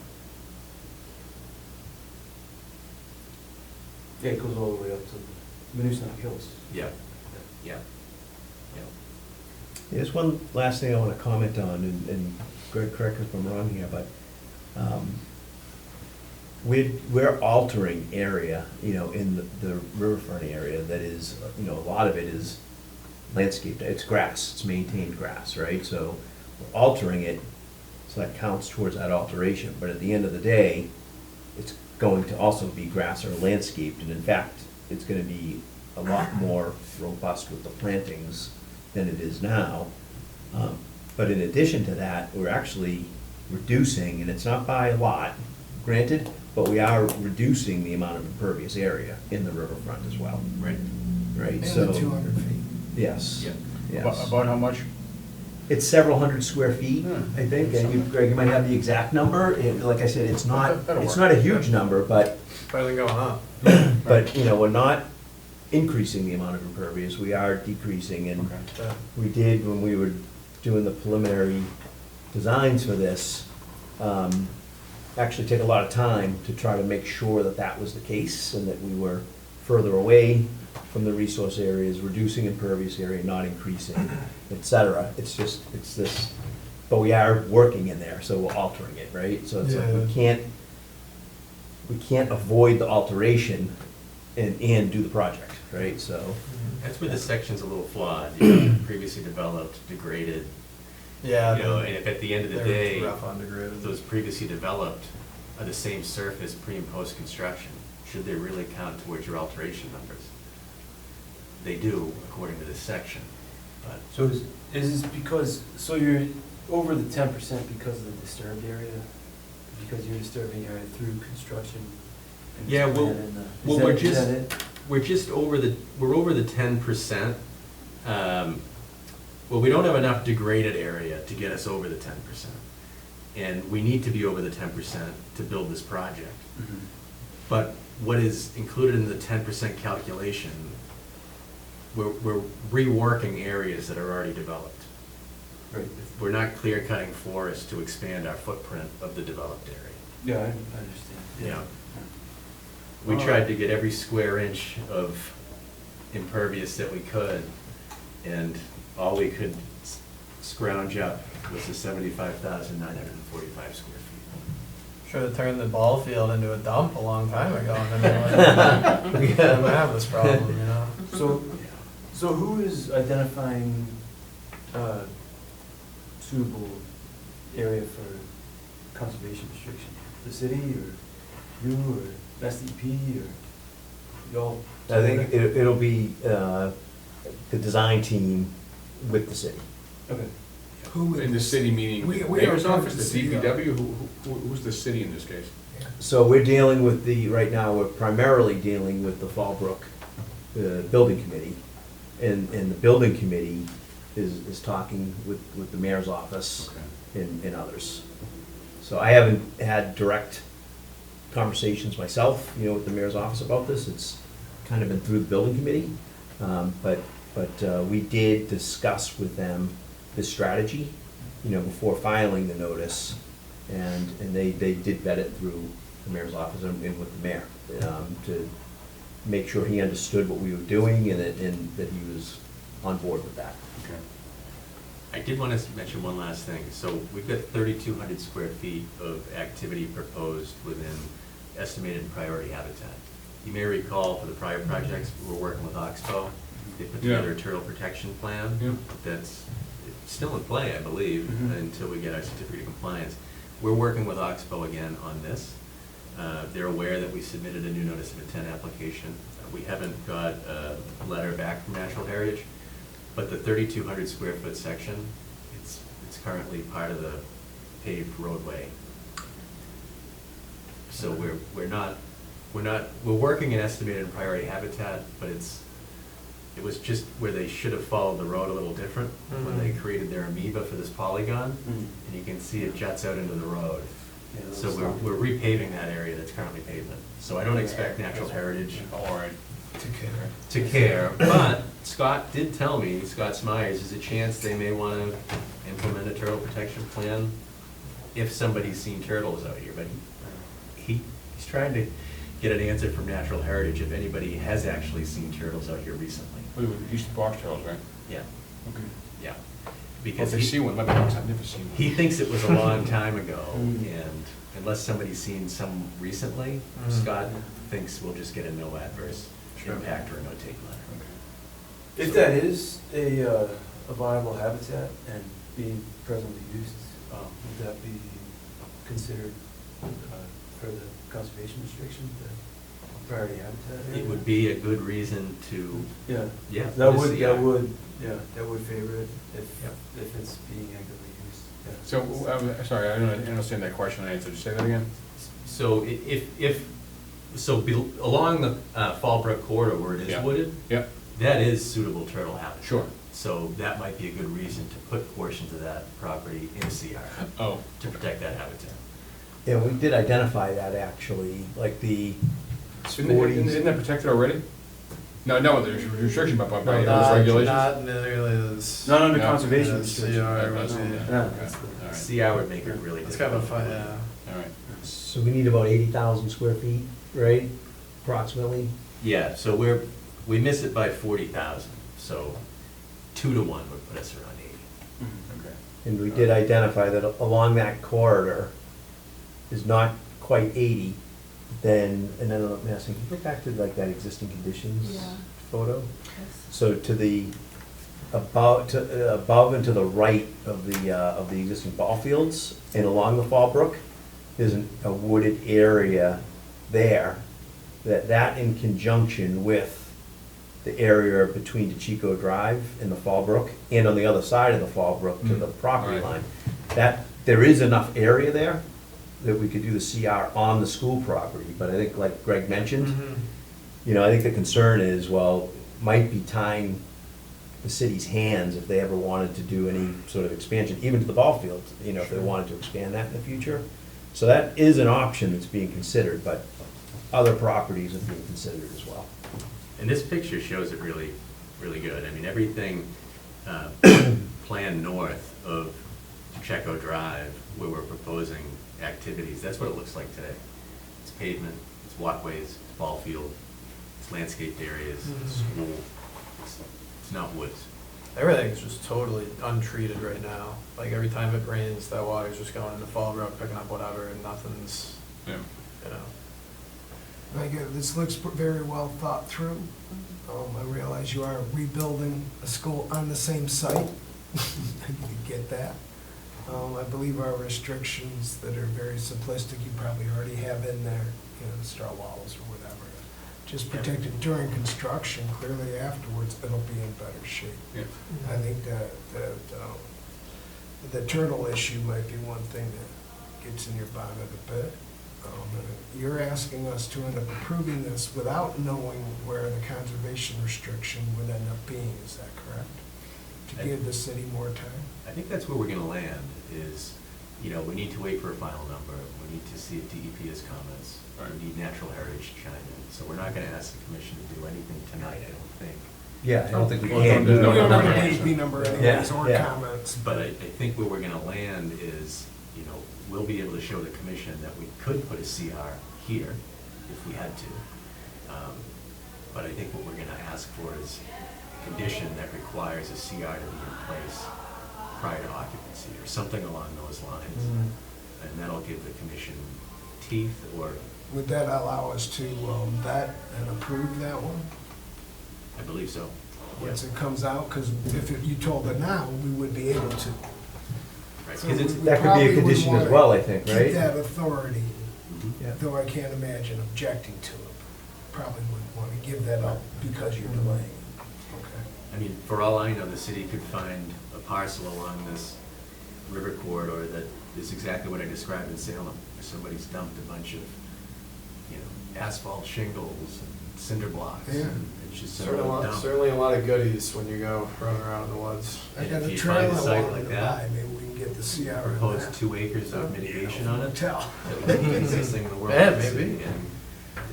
D: Yeah, it goes all the way up to the Minnetonka Hills.
I: Yeah, yeah, yeah.
H: There's one last thing I want to comment on, and Greg, correct me if I'm wrong here, but we're altering area, you know, in the riverfront area that is, you know, a lot of it is landscaped. It's grass, it's maintained grass, right? So we're altering it, so that counts towards that alteration. But at the end of the day, it's going to also be grass or landscaped, and in fact, it's going to be a lot more robust with the plantings than it is now. But in addition to that, we're actually reducing, and it's not by a lot, granted, but we are reducing the amount of impervious area in the riverfront as well.
I: Right.
H: Right,
E: And
H: so.
E: the 200 feet.
H: Yes.
I: Yeah.
H: Yes.
C: About how much?
H: It's several hundred square feet, I think, and you, Greg, you might have the exact number. Like I said, it's not,
C: That'll
H: it's
C: work.
H: not a huge number, but,
A: Better than going up.
H: but, you know, we're not increasing the amount of impervious, we are decreasing, and
C: Okay.
H: we did, when we were doing the preliminary designs for this, actually take a lot of time to try to make sure that that was the case, and that we were further away from the resource areas, reducing impervious area, not increasing, et cetera. It's just, it's this, but we are working in there, so we're altering it, right? So it's like, we can't avoid the alteration and do the project, right? So,
I: That's where the section's a little flawed, you know, previously developed, degraded,
A: Yeah.
I: you know, and if at the end of the
A: they're
I: day,
A: rough on degraded.
I: those previously developed are the same surface pre and post construction, should they really count towards your alteration numbers? They do, according to this section, but
D: So is this because, so you're over the 10% because of the disturbed area? because you're disturbing area through construction. and
I: Yeah, well-
D: plan and,
I: well,
D: is
I: we're
D: that- is
I: just-
D: that it?
I: We're just we're over the 10%. Well, we don't have enough degraded area to get us over the 10%. And we need to be over the 10% to build this project.
D: Mhm.
I: But what is included in the 10% calculation, we're reworking areas that are already developed.
D: Right.
I: We're not clear cutting forests to expand our footprint of the developed area.
D: Yeah, I understand.
I: Yeah. We tried to get every square inch of impervious that we could, and all we could scrounge up was the 75,945 square feet.
A: Should have turned the ball field into a dump a long time ago, and then we wouldn't have this problem, you know?
D: So who is identifying suitable area for conservation restriction? The city, or you, or SDP, or y'all?
H: I think it'll be the design team with the city.
D: Okay.
E: Who
C: In the city meeting,
E: We-
C: the
E: we
C: mayor's
E: are
C: office, the
E: city,
C: DPW, who's the city in this case?
H: So we're dealing with right now, we're primarily dealing with the Fallbrook Building Committee. And the building committee is talking with the mayor's office
C: Okay.
H: and others. So I haven't had direct conversations myself, with the mayor's office about this. It's kind of been through the building committee. But we did discuss with them the strategy, before filing the notice. And they did vet it through the mayor's office and with the mayor, to make sure he understood what we were doing and that he was on board with that.
C: Okay.
I: I did want to mention one last thing. So we've got 3,200 square feet of activity proposed within estimated priority habitat. You may recall for the prior projects, we were working with Oxbow. They put
C: Yeah.
I: together a turtle protection plan.
C: Yeah.
I: That's still in play, I believe,
D: Mhm.
I: until we get our certificate of compliance. We're working with Oxbow again on this. They're aware that we submitted a new notice of intent application. We haven't got a letter back from Natural Heritage, but the 3,200 square foot section, it's currently part of the paved roadway. So we're working in estimated and priority habitat, but it was just where they should have followed the road a little different when they created their amoeba for this polygon,
D: Mm.
I: and you can see it juts out into the road.
D: Yeah,
I: So
D: that's not-
I: we're repaving that area that's currently pavement. So I don't expect Natural Heritage to care, but Scott did tell me, Scott Smyers, there's a chance they may want to implement a turtle protection plan if somebody's seen turtles out here, but he's trying to get an answer from Natural Heritage if anybody has actually seen turtles out here recently.
C: Used to box turtles, right?
I: Yeah,
C: Okay.
I: yeah.
C: Well,
I: Because
C: if they see one, let me know, 'cause I've never seen one.
I: he thinks it was a long time ago,
D: Mm.
I: and unless somebody's seen some recently,
A: Mm.
I: Scott thinks we'll just get a no adverse
A: Sure.
I: impact or a no take letter.
D: If that is a viable habitat and being presently used, would that be considered for the conservation restriction, the priority habitat area?
I: It would be a good reason to,
D: Yeah.
I: yeah.
D: That
I: put a
D: would,
I: CR.
D: that would favor it if
I: Yep.
D: it's being actively used. Yeah.
C: So, sorry, I don't understand that question and answer. Just say that again?
I: So along the Fallbrook corridor where it is
C: Yeah.
I: wooded,
C: Yep,
I: that is suitable turtle habitat.
C: sure.
I: So that might be a good reason to put portions of that property in CR
C: Oh,
I: to protect that habitat.
H: Yeah, we did identify that actually, like the
C: isn't that protected already? No, there's a restriction by
A: No,
C: those
A: not-
C: regulations?
A: Not nearly as.
D: Not under
C: No.
D: conservation
A: Yeah,
D: restriction.
A: CR would be-
D: Yeah, that's the-
C: All right.
I: CR would make it really
A: It's kind of
I: difficult.
A: fun, yeah.
C: All right.
H: So we need about 80,000 square feet, right, approximately?
I: Yeah, so we miss it by 40,000, so 2 to 1 would put us around 80.
C: Okay.
H: And we did identify that along that corridor is not quite 80, then, and then I'm asking, can you go back to like that existing conditions
G: Yeah.
H: photo? So to the, above and to the right of the existing ball fields and along the Fallbrook, there's a wooded area there, that in conjunction with the area between DeChico Drive and the Fallbrook, and on the other side of the Fallbrook to the property
C: Right.
H: line, that, there is enough area there that we could do the CR on the school property, but I think like Greg mentioned,
A: Mhm.
H: you know, I think the concern is, well, might be tying the city's hands if they ever wanted to do any sort of expansion, even to the ball field, you know, if they wanted to expand that in the future. So that is an option that's being considered, but other properties are being considered as well.
I: And this picture shows it really, really good. I mean, everything planned north of Pacheco Drive, where we're proposing activities, that's what it looks like today. It's pavement, it's walkways, it's ball field, it's landscaped areas, it's school. It's not woods.
A: Everything's just totally untreated right now. Like every time it rains, that water's just going into Fall Brook, picking up whatever, and nothing's,
C: Yeah.
A: you know.
E: This looks very well thought through. I realize you are rebuilding a school on the same site. You get that. I believe our restrictions that are very simplistic, you probably already have in there, you know, the straw walls or whatever. Just protect it during construction, clearly afterwards, it'll be in better shape.
C: Yeah.
E: I think that the turtle issue might be one thing that gets in your bonnet a bit. You're asking us to end up approving this without knowing where the conservation restriction would end up being, is that correct? To give the city more time?
I: I think that's where we're gonna land, is, you know, we need to wait for a final number. We need to see if DEP has comments.
C: Right.
I: We need natural heritage to chime in. So we're not gonna ask the commission to do anything tonight, I don't think.
H: Yeah, I don't think we
C: Well,
H: can.
C: no,
E: We don't have
C: no,
E: a
C: no.
E: DEP number anyways, or
H: Yeah.
E: comments.
I: But I think where we're gonna land is, you know, we'll be able to show the commission that we could put a CR here if we had to. But I think what we're gonna ask for is a condition that requires a CR to be in place prior to occupancy, or something along those lines. And that'll give the commission teeth, or
E: Would that allow us to vet and approve that one?
I: I believe so.
E: Once it comes out, because you told it now, we would be able to.
I: Right,
E: So
I: 'cause it's,
E: we
H: That could be
E: probably
H: a
E: would
H: condition as
E: wanna
H: well, I think, right?
E: Keep that authority,
H: Yeah.
E: though I can't imagine objecting to it. Probably wouldn't want to give that up because you're delaying it. Okay.
I: I mean, for all I know, the city could find a parcel along this river corridor that is exactly what I described in Salem, where somebody's dumped a bunch of, you know, asphalt shingles and cinder blocks.
E: Yeah.
I: And it's just
A: Certainly
I: sort of dumped.
A: certainly a lot of goodies when you go running around in the woods.
E: I
I: And
E: got
I: if
E: a
I: you
E: trailer
I: find a site
E: wanting
I: like
E: to
I: that,
E: buy, maybe we can get the CR in
I: propose
E: that.
I: 2 acres of mitigation on it.
E: Hotel.
I: That would be the easiest thing in the world.
A: Yeah,
I: for the city,
A: maybe.
I: And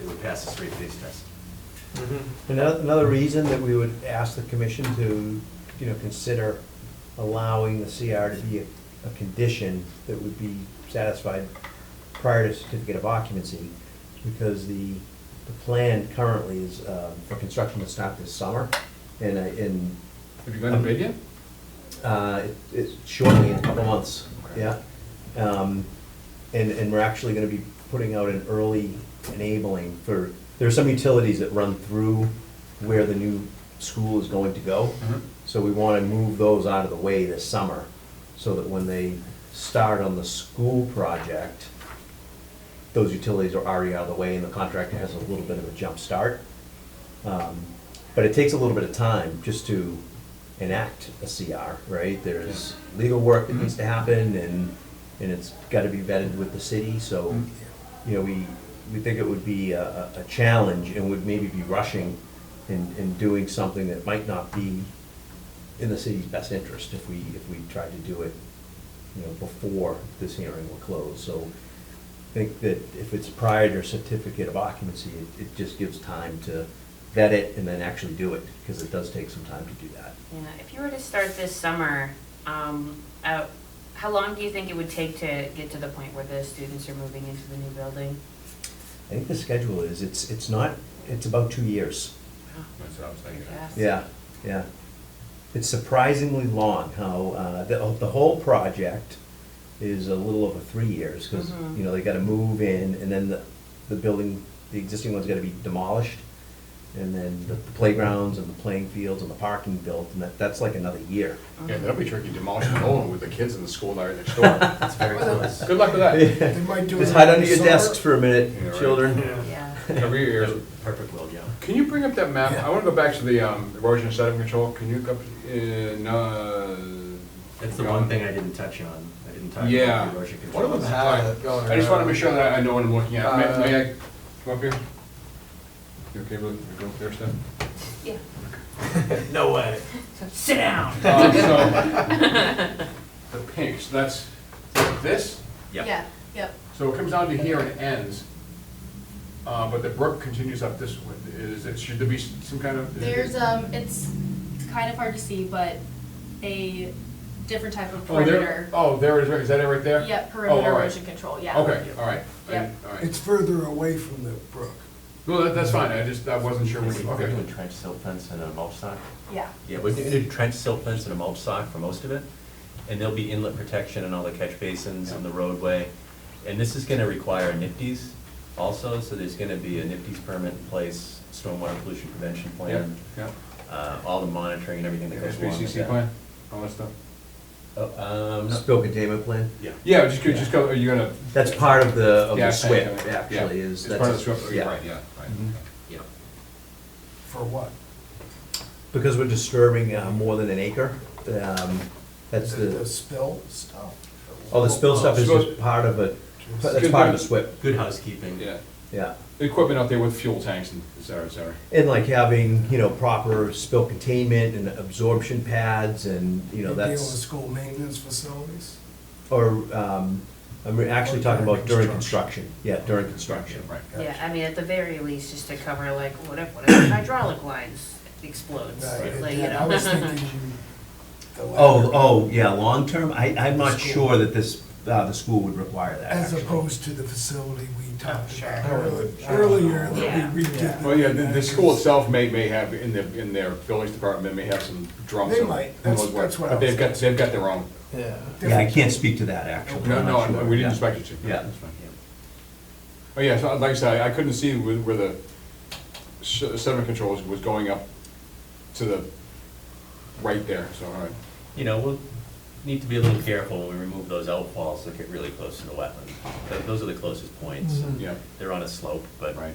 I: it would pass the straight face test.
H: Another reason that we would ask the commission to, you know, consider allowing the CR to be a condition that would be satisfied prior to certificate of occupancy, because the plan currently is for construction to start this summer, and
C: Have you gone to bid yet?
H: it's shortly, in a couple months,
C: Okay.
H: yeah. And we're actually gonna be putting out an early enabling for, there are some utilities that run through where the new school is going to go.
C: Mhm.
H: So we wanna move those out of the way this summer, so that when they start on the school project, those utilities are already out of the way and the contractor has a little bit of a jump start. But it takes a little bit of time just to enact a CR, right? There's legal work that needs to happen, and it's gotta be vetted with the city, so, you know, we think it would be a challenge, and would maybe be rushing in doing something that might not be in the city's best interest if we tried to do it, you know, before this hearing will close. So I think that if it's prior to certificate of occupancy, it just gives time to vet it and then actually do it, because it does take some time to do that.
B: Yeah, if you were to start this summer, how long do you think it would take to get to the point where the students are moving into the new building?
H: I think the schedule is, it's about 2 years.
C: That's what I was thinking.
B: Fast.
H: Yeah. It's surprisingly long, how, the whole project is a little over 3 years, because,
B: Mhm.
H: you know, they gotta move in, and then the building, the existing one's gotta be demolished, and then the playgrounds and the playing fields and the parking built, and that's like another year.
C: Yeah, that'll be tricky, demolishing the old one with the kids in the school right next door.
I: It's very close.
C: Good luck with that.
E: They might do it
H: Just hide
E: in
H: under
E: the
H: your
E: summer.
H: desks for a minute,
C: Yeah, right.
H: children.
B: Yeah.
C: Every year.
I: Perfect world, yeah.
C: Can you bring up that map? I wanna go back to the erosion and sediment control. Can you go up in,
I: That's the one thing I didn't touch on. I didn't talk
C: Yeah.
I: about the erosion
A: One of
I: controls.
A: them had it going around.
C: I just want to make sure that I know what I'm looking at. May I come up here? You okay with it? Go up there, Steph?
B: Yeah.
A: No way.
B: Sit down.
C: So, the pink, so that's this?
I: Yep.
G: Yeah, yep.
C: So it comes down to here and it ends, but the brook continues up this way. Should there be some kind of?
G: There's, it's kind of hard to see, but a different type of
C: Oh, there,
G: perimeter.
C: oh, there it is, is that it right there?
G: Yep,
C: Oh,
G: perimeter
C: all right.
G: erosion control, yeah.
C: Okay, all right.
G: Yep.
C: All right.
E: It's further away from the brook.
C: No, that's fine, I wasn't sure.
I: We're
C: Okay.
I: doing trench silt fence and a mulch sock.
G: Yeah.
I: Yeah, we're gonna do trench silt fence and a mulch sock for most of it. And there'll be inlet protection and all the catch basins on the roadway. And this is gonna require NIPD's also, so there's gonna be a NIPD's permit in place, stormwater pollution prevention plan,
C: Yeah.
I: all the monitoring and everything that goes along with
C: SBCC
I: that.
C: plan, all that stuff?
I: No.
H: Spill containment plan?
I: Yeah.
C: Yeah, just go, are you gonna?
H: That's part of the
C: Yeah,
H: SWIP,
C: yeah,
H: actually,
C: yeah.
H: is.
C: It's
H: that's
C: part
H: a-
C: of the SWIP,
H: yeah.
C: right, yeah, right.
H: Mhm.
I: Yeah.
E: For what?
H: Because we're disturbing more than an acre. That's
E: The
H: the,
E: spill stuff?
H: oh, the spill stuff is
C: Spill-
H: just part of it,
E: Just-
H: that's part of the SWIP,
I: Good housekeeping.
C: Yeah,
H: yeah.
C: equipment out there with fuel tanks and et cetera, et cetera.
H: And like having, proper spill containment and absorption pads and,
E: You deal with
H: that's,
E: school maintenance facilities?
H: or, I'm actually talking about during construction. Yeah, during construction.
C: Right.
B: Yeah, I mean, at the very least, just to cover like, what if the hydraulic lines explodes,
E: Right,
B: like, you
E: yeah, I was
B: know.
E: thinking the
H: Oh,
E: latter.
H: oh, yeah, long-term, I'm not
E: School.
H: sure that the school would require that,
E: As
H: actually.
E: opposed to the facility we talked
B: sure.
E: about
A: Sure.
E: earlier,
B: Yeah.
E: that we redid.
C: Well, yeah, the school itself may have, in their buildings department, may have some drums.
E: They
C: and
E: might.
C: who knows
E: That's what I
C: But they've
E: was
C: got their own.
A: Yeah.
H: Yeah, I can't speak to that, actually.
C: No,
H: I'm not
C: no,
H: sure.
C: we didn't
H: Yeah.
C: expect you to.
H: Yeah.
C: That's fine. Oh, yeah, so like I said, I couldn't see where the sediment control was going up to the right there, so, all right.
I: We'll need to be a little careful when we remove those outfalls that get really close to the wetland. Those are the closest points.
A: Mhm.
C: Yeah,
I: They're on a slope, but
C: Right.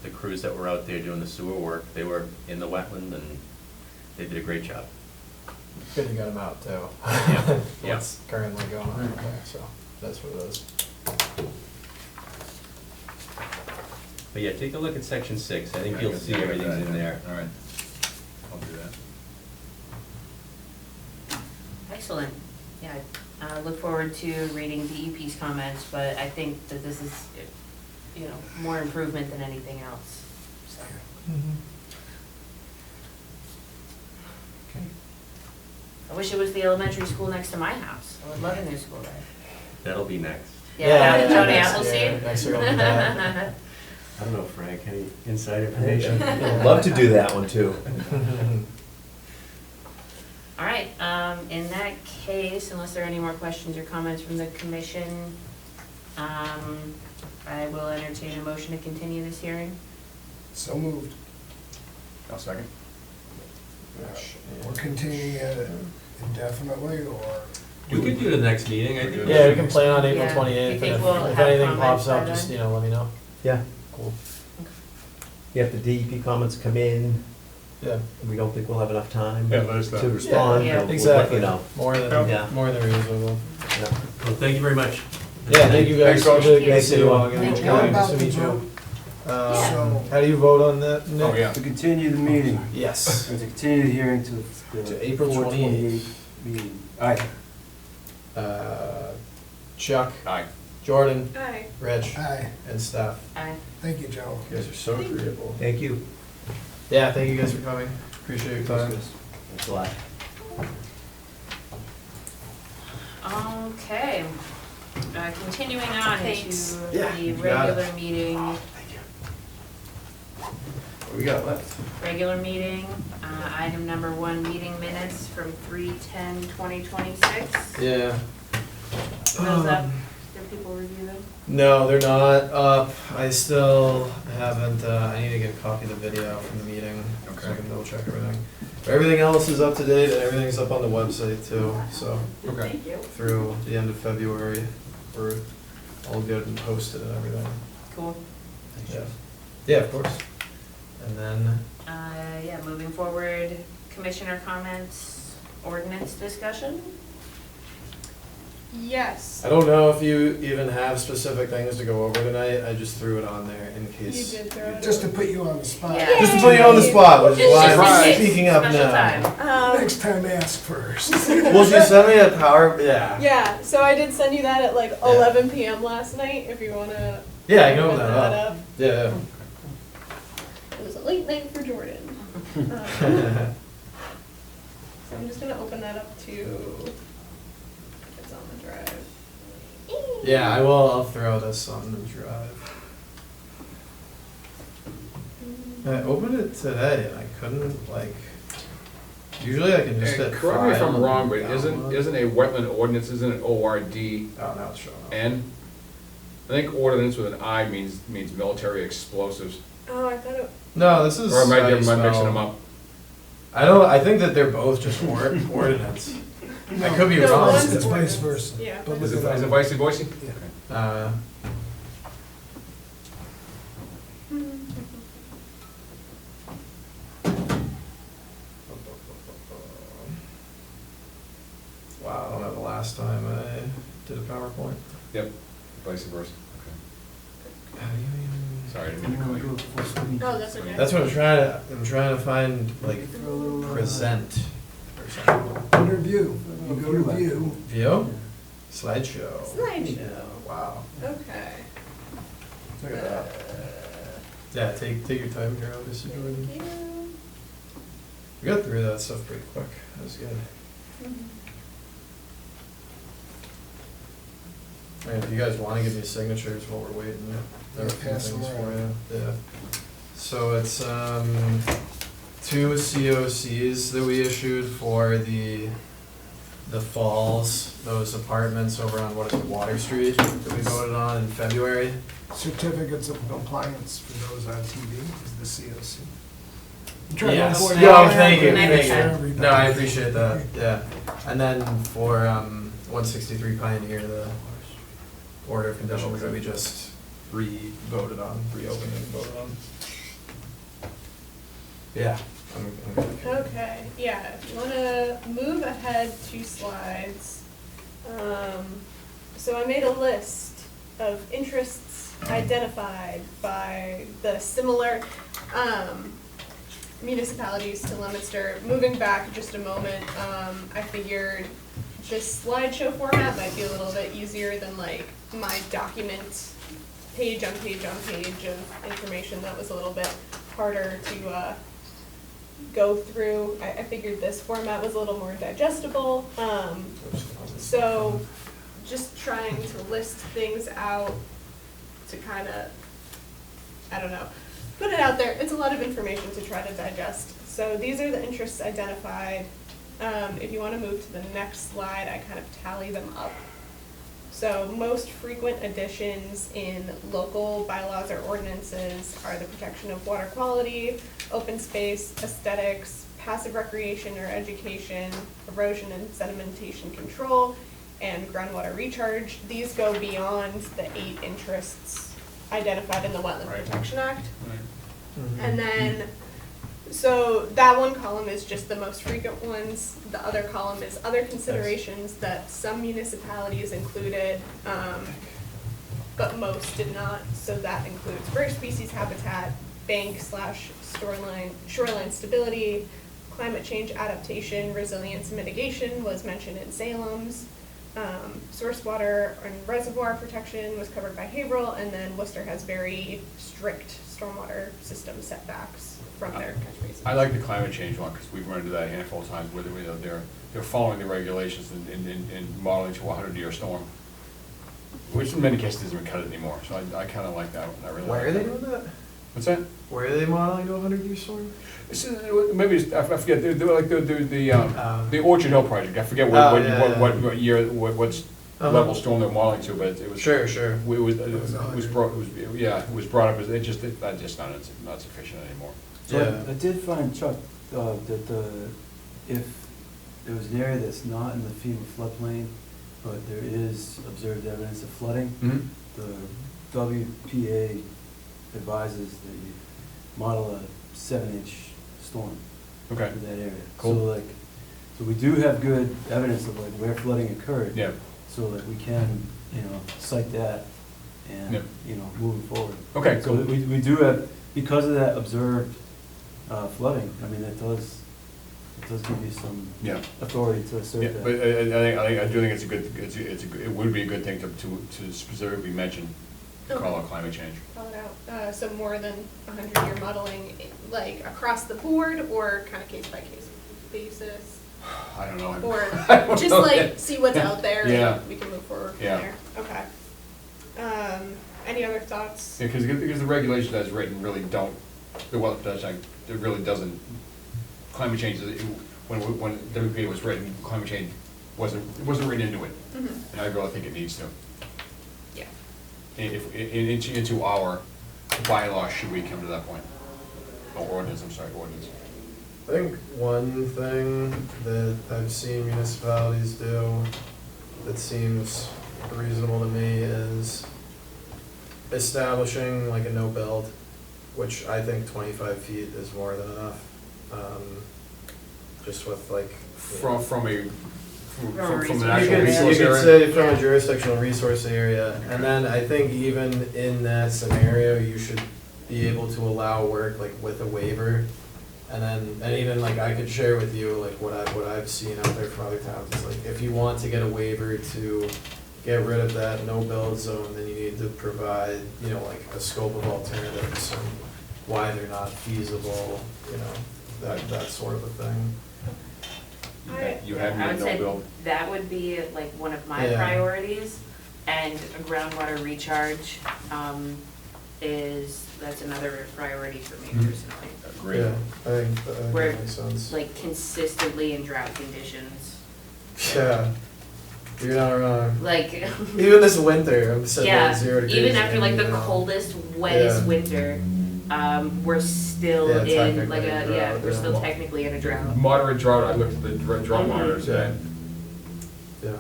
I: the crews that were out there doing the sewer work, they were in the wetland and they did a great job.
A: Good you got them out too.
I: Yeah.
A: What's currently going on out there, so that's what it is.
I: But yeah, take a look at section 6. I think you'll see everything's in there.
C: All right. I'll do that.
B: Excellent, yeah, I look forward to reading DEP's comments, but I think that this is, more improvement than anything else, so.
A: Okay.
B: I wish it was the elementary school next to my house, I would love a new school there.
I: That'll be next.
B: Yeah, Tony
A: next
B: Appleseed?
A: year- Next year we'll do that.
I: I don't know, Frank, any inside information?
H: I'd love to do that one, too.
B: All right, in that case, unless there are any more questions or comments from the commission, I will entertain a motion to continue this hearing.
E: So moved.
C: I'll second.
E: We're continuing it indefinitely, or?
I: We could do the next meeting, I think.
A: Yeah, we can plan on April
B: Yeah. Do you
A: 28th,
B: think
A: and
B: we'll
A: if
B: have
A: anything
B: comments
A: pops
B: by
A: up, just,
B: then?
A: let me know.
H: Yeah,
A: Cool.
H: yeah, if the DEP comments come in,
A: Yeah,
H: and we don't think we'll have enough time
C: Yeah, let us know.
H: to respond,
B: Yeah.
H: we'll let
A: exactly.
H: you know.
A: More
H: Yeah.
A: than reasonable.
H: Yeah.
I: Well, thank you very much.
A: Yeah, thank you guys.
C: Thanks, folks.
A: Really good to
H: Thank
A: see
H: you.
A: you all again.
B: Thank you.
E: How
A: Nice
E: about
A: to
E: the
A: meet you.
E: vote? So-
A: How do you vote on that, Nick?
C: Oh, yeah.
D: To continue the meeting,
A: Yes.
D: to continue the hearing to the
A: To April
D: 4/28 meeting. Aye.
A: Chuck,
C: Aye.
A: Jordan,
J: Aye.
A: Rich,
E: Aye,
A: and Steph.
B: Aye.
E: thank you, Joe.
A: You guys are so agreeable.
H: Thank you.
A: Yeah, thank you guys for coming. Appreciate your time.
H: Thanks a lot.
B: Okay, continuing on
G: Thanks.
B: to
A: Yeah,
B: the
A: you got it.
B: regular meeting,
A: What we got left?
B: item number 1, meeting minutes from 3/10/2026.
A: Yeah.
B: Are those up? Did people review them?
A: No, they're not up. I still haven't, I need to get a copy of the video from the meeting, so I
C: Okay.
A: can double check everything. But everything else is up to date, and everything's up on the website too, so
C: Okay.
B: Thank you.
A: through the end of February, we're all good and posted and everything.
B: Cool.
A: Yeah, yeah, of course. And then,
B: Yeah, moving forward, commissioner comments, ordinance discussion?
J: Yes.
A: I don't know if you even have specific things to go over tonight, I just threw it on there in
J: You
A: case.
J: did throw it.
E: Just to put you on the spot.
B: Yeah.
A: Just to put you on the spot, which is
B: Just
A: why
B: in
A: I'm
B: case.
A: speaking up
B: Special
A: now.
B: time.
E: Next time, ask first.
A: Will she send me a power, yeah.
J: Yeah, so I did send you that at like
A: Yeah.
J: 11 p.m. last night, if you wanna.
A: Yeah, I can open
J: open
A: that up. Yeah.
J: It was a late night for Jordan. So I'm just gonna open that up to, it's on the drive.
A: Yeah, I will, I'll throw this on the drive. I opened it today and I couldn't, like, usually I can just hit
C: Correct me if
A: file
C: I'm
A: and
C: wrong, but
A: download.
C: isn't a wetland ordinance, isn't it ORDN?
A: Oh, now it's showing up.
C: I think ordinance with an I means military explosives.
J: Oh, I thought it,
A: No, this is.
C: Or am I
A: how you
C: mixing
A: spell-
C: them up?
A: I think that they're both just ordinance. I could be
J: No,
A: wrong.
J: one's
E: It's vice
J: ordinance.
E: versa.
J: Yeah.
E: But
C: Is
E: look
C: it
E: it up.
C: vice versa?
E: Yeah.
A: Wow, I don't know the last time I did a PowerPoint.
C: Yep, vice versa. Okay. Sorry, I didn't mean to call you.
J: oh, that's okay.
A: That's what I'm trying to find, like, present or something.
E: Under view, you go to view.
A: View? Slideshow.
J: Slideshow.
A: Wow.
J: Okay.
A: Look at that. Yeah, take your time here, obviously, Jordan.
J: Thank you.
A: We got through that stuff pretty quick. That was good. And if you guys want to give me signatures while we're waiting, there are a few
E: Pass
A: things
E: them
A: for
E: around.
A: you. Yeah. So it's 2 COCs that we issued for the falls, those apartments over on, what is it, Water Street, that we voted on in February.
E: Certificates of compliance for those on TV is the COC. I'm trying to
A: Yes,
E: avoid
A: no,
E: that.
A: thank you,
B: Thank you.
A: thank you. No, I appreciate that, yeah. And then for 163 Pioneer, the order of conditions that we just re-voted on, reopened and voted on. Yeah. I'm good.
J: Okay, yeah, if you wanna move ahead 2 slides. So I made a list of interests identified by the similar, municipalities to Leominster. Moving back just a moment, I figured this slideshow format might be a little bit easier than like my document, page on page on page of information that was a little bit harder to, go through. I figured this format was a little more digestible. So just trying to list things out to kind of, I don't know, put it out there. It's a lot of information to try to digest. So these are the interests identified. If you want to move to the next slide, I kind of tally them up. So most frequent additions in local bylaws or ordinances are the protection of water quality, open space, aesthetics, passive recreation or education, erosion and sedimentation control, and groundwater recharge. These go beyond the 8 interests identified in the Wetland
C: Right.
J: Protection Act.
C: Right.
J: And then, so that one column is just the most frequent ones. The other column is other considerations that some municipalities included, but most did not. So that includes bird species habitat, bank/shoreline stability, climate change adaptation, resilience mitigation was mentioned in Salem's. Source water and reservoir protection was covered by Haverhill, and then Worcester has very strict stormwater system setbacks from their catch basins.
C: I like the climate change one, because we've run into that a handful of times where they're following the regulations and modeling to a 100-year storm, which in many cases doesn't even cut it anymore, so I kind of like that one, I really like
A: Where are they
C: that.
A: doing that?
C: What's that?
A: Where are they modeling to a 100-year storm?
C: Maybe it's, I forget, they're like the Orchard Hill project, I forget what year, what's level storm they're modeling to, but it was.
A: Sure.
C: It was brought up, as it's just not sufficient anymore.
D: So
A: Yeah.
D: I did find, Chuck, that if there was an area that's not in the FEMA floodplain, but there is observed evidence of flooding, the WPA advises that you model a 7-inch storm
C: Okay.
D: for that area.
C: Cool.
D: So we do have good evidence of like where flooding occurred.
C: Yeah.
D: so that we can, cite that and,
C: Yep.
D: moving forward.
C: Okay,
D: So
C: cool.
D: we do have, because of that observed flooding, I mean, it does give you some
C: Yeah.
D: authority to assert
C: Yeah,
D: that.
C: but I do think it's a good, it would be a good thing to specifically mention, call out climate change.
J: Call it out. So more than 100-year modeling, like across the board or kind of case by case basis?
C: I don't know.
J: Or
C: I don't
J: just
C: know
J: like
C: yet.
J: see what's out there
C: Yeah.
J: and we can move forward from
C: Yeah.
J: there. Okay. Any other thoughts?
C: Yeah, because the regulations as written really don't, it really doesn't, climate change, when WPA was written, climate change wasn't written into it.
J: Mhm.
C: And I really think it needs to.
J: Yeah.
C: Into our bylaw, should we come to that point. Oh, ordinance, ordinance.
A: I think one thing that I've seen municipalities do that seems reasonable to me is establishing like a no build, which I think 25 feet is more than enough. Just with like.
C: From an
B: resource
C: actual
B: area.
C: resource
A: You could
C: area.
A: say from
B: Yeah.
A: a jurisdictional resource area, and then I think even in that scenario, you should be able to allow work like with a waiver. And even like I could share with you like what I've seen out there from other towns, is like if you want to get a waiver to get rid of that no build zone, then you need to provide, like a scope of alternatives and why they're not feasible, that sort of a thing.
C: You had
B: I would
C: no
B: say
C: build.
B: that would be like one of my
A: Yeah.
B: priorities, and a groundwater recharge, that's another priority for me
C: Mhm.
B: personally.
C: Agreed.
A: Yeah, I think
B: Where,
A: that makes sense.
B: like consistently in drought conditions,
A: Yeah, you're not wrong.
B: like,
A: Even this winter, I'm sitting
B: yeah,
A: at 0 degrees.
B: even after like
A: and,
B: the coldest, wettest
A: Yeah.
B: winter, we're still
A: Yeah,
B: in like
A: technically
B: a,
A: a drought,
B: yeah, we're
A: yeah.
B: still technically in a drought.
C: Moderate drought, I looked at the drought
B: Mhm.
C: monitor today.
A: Yeah.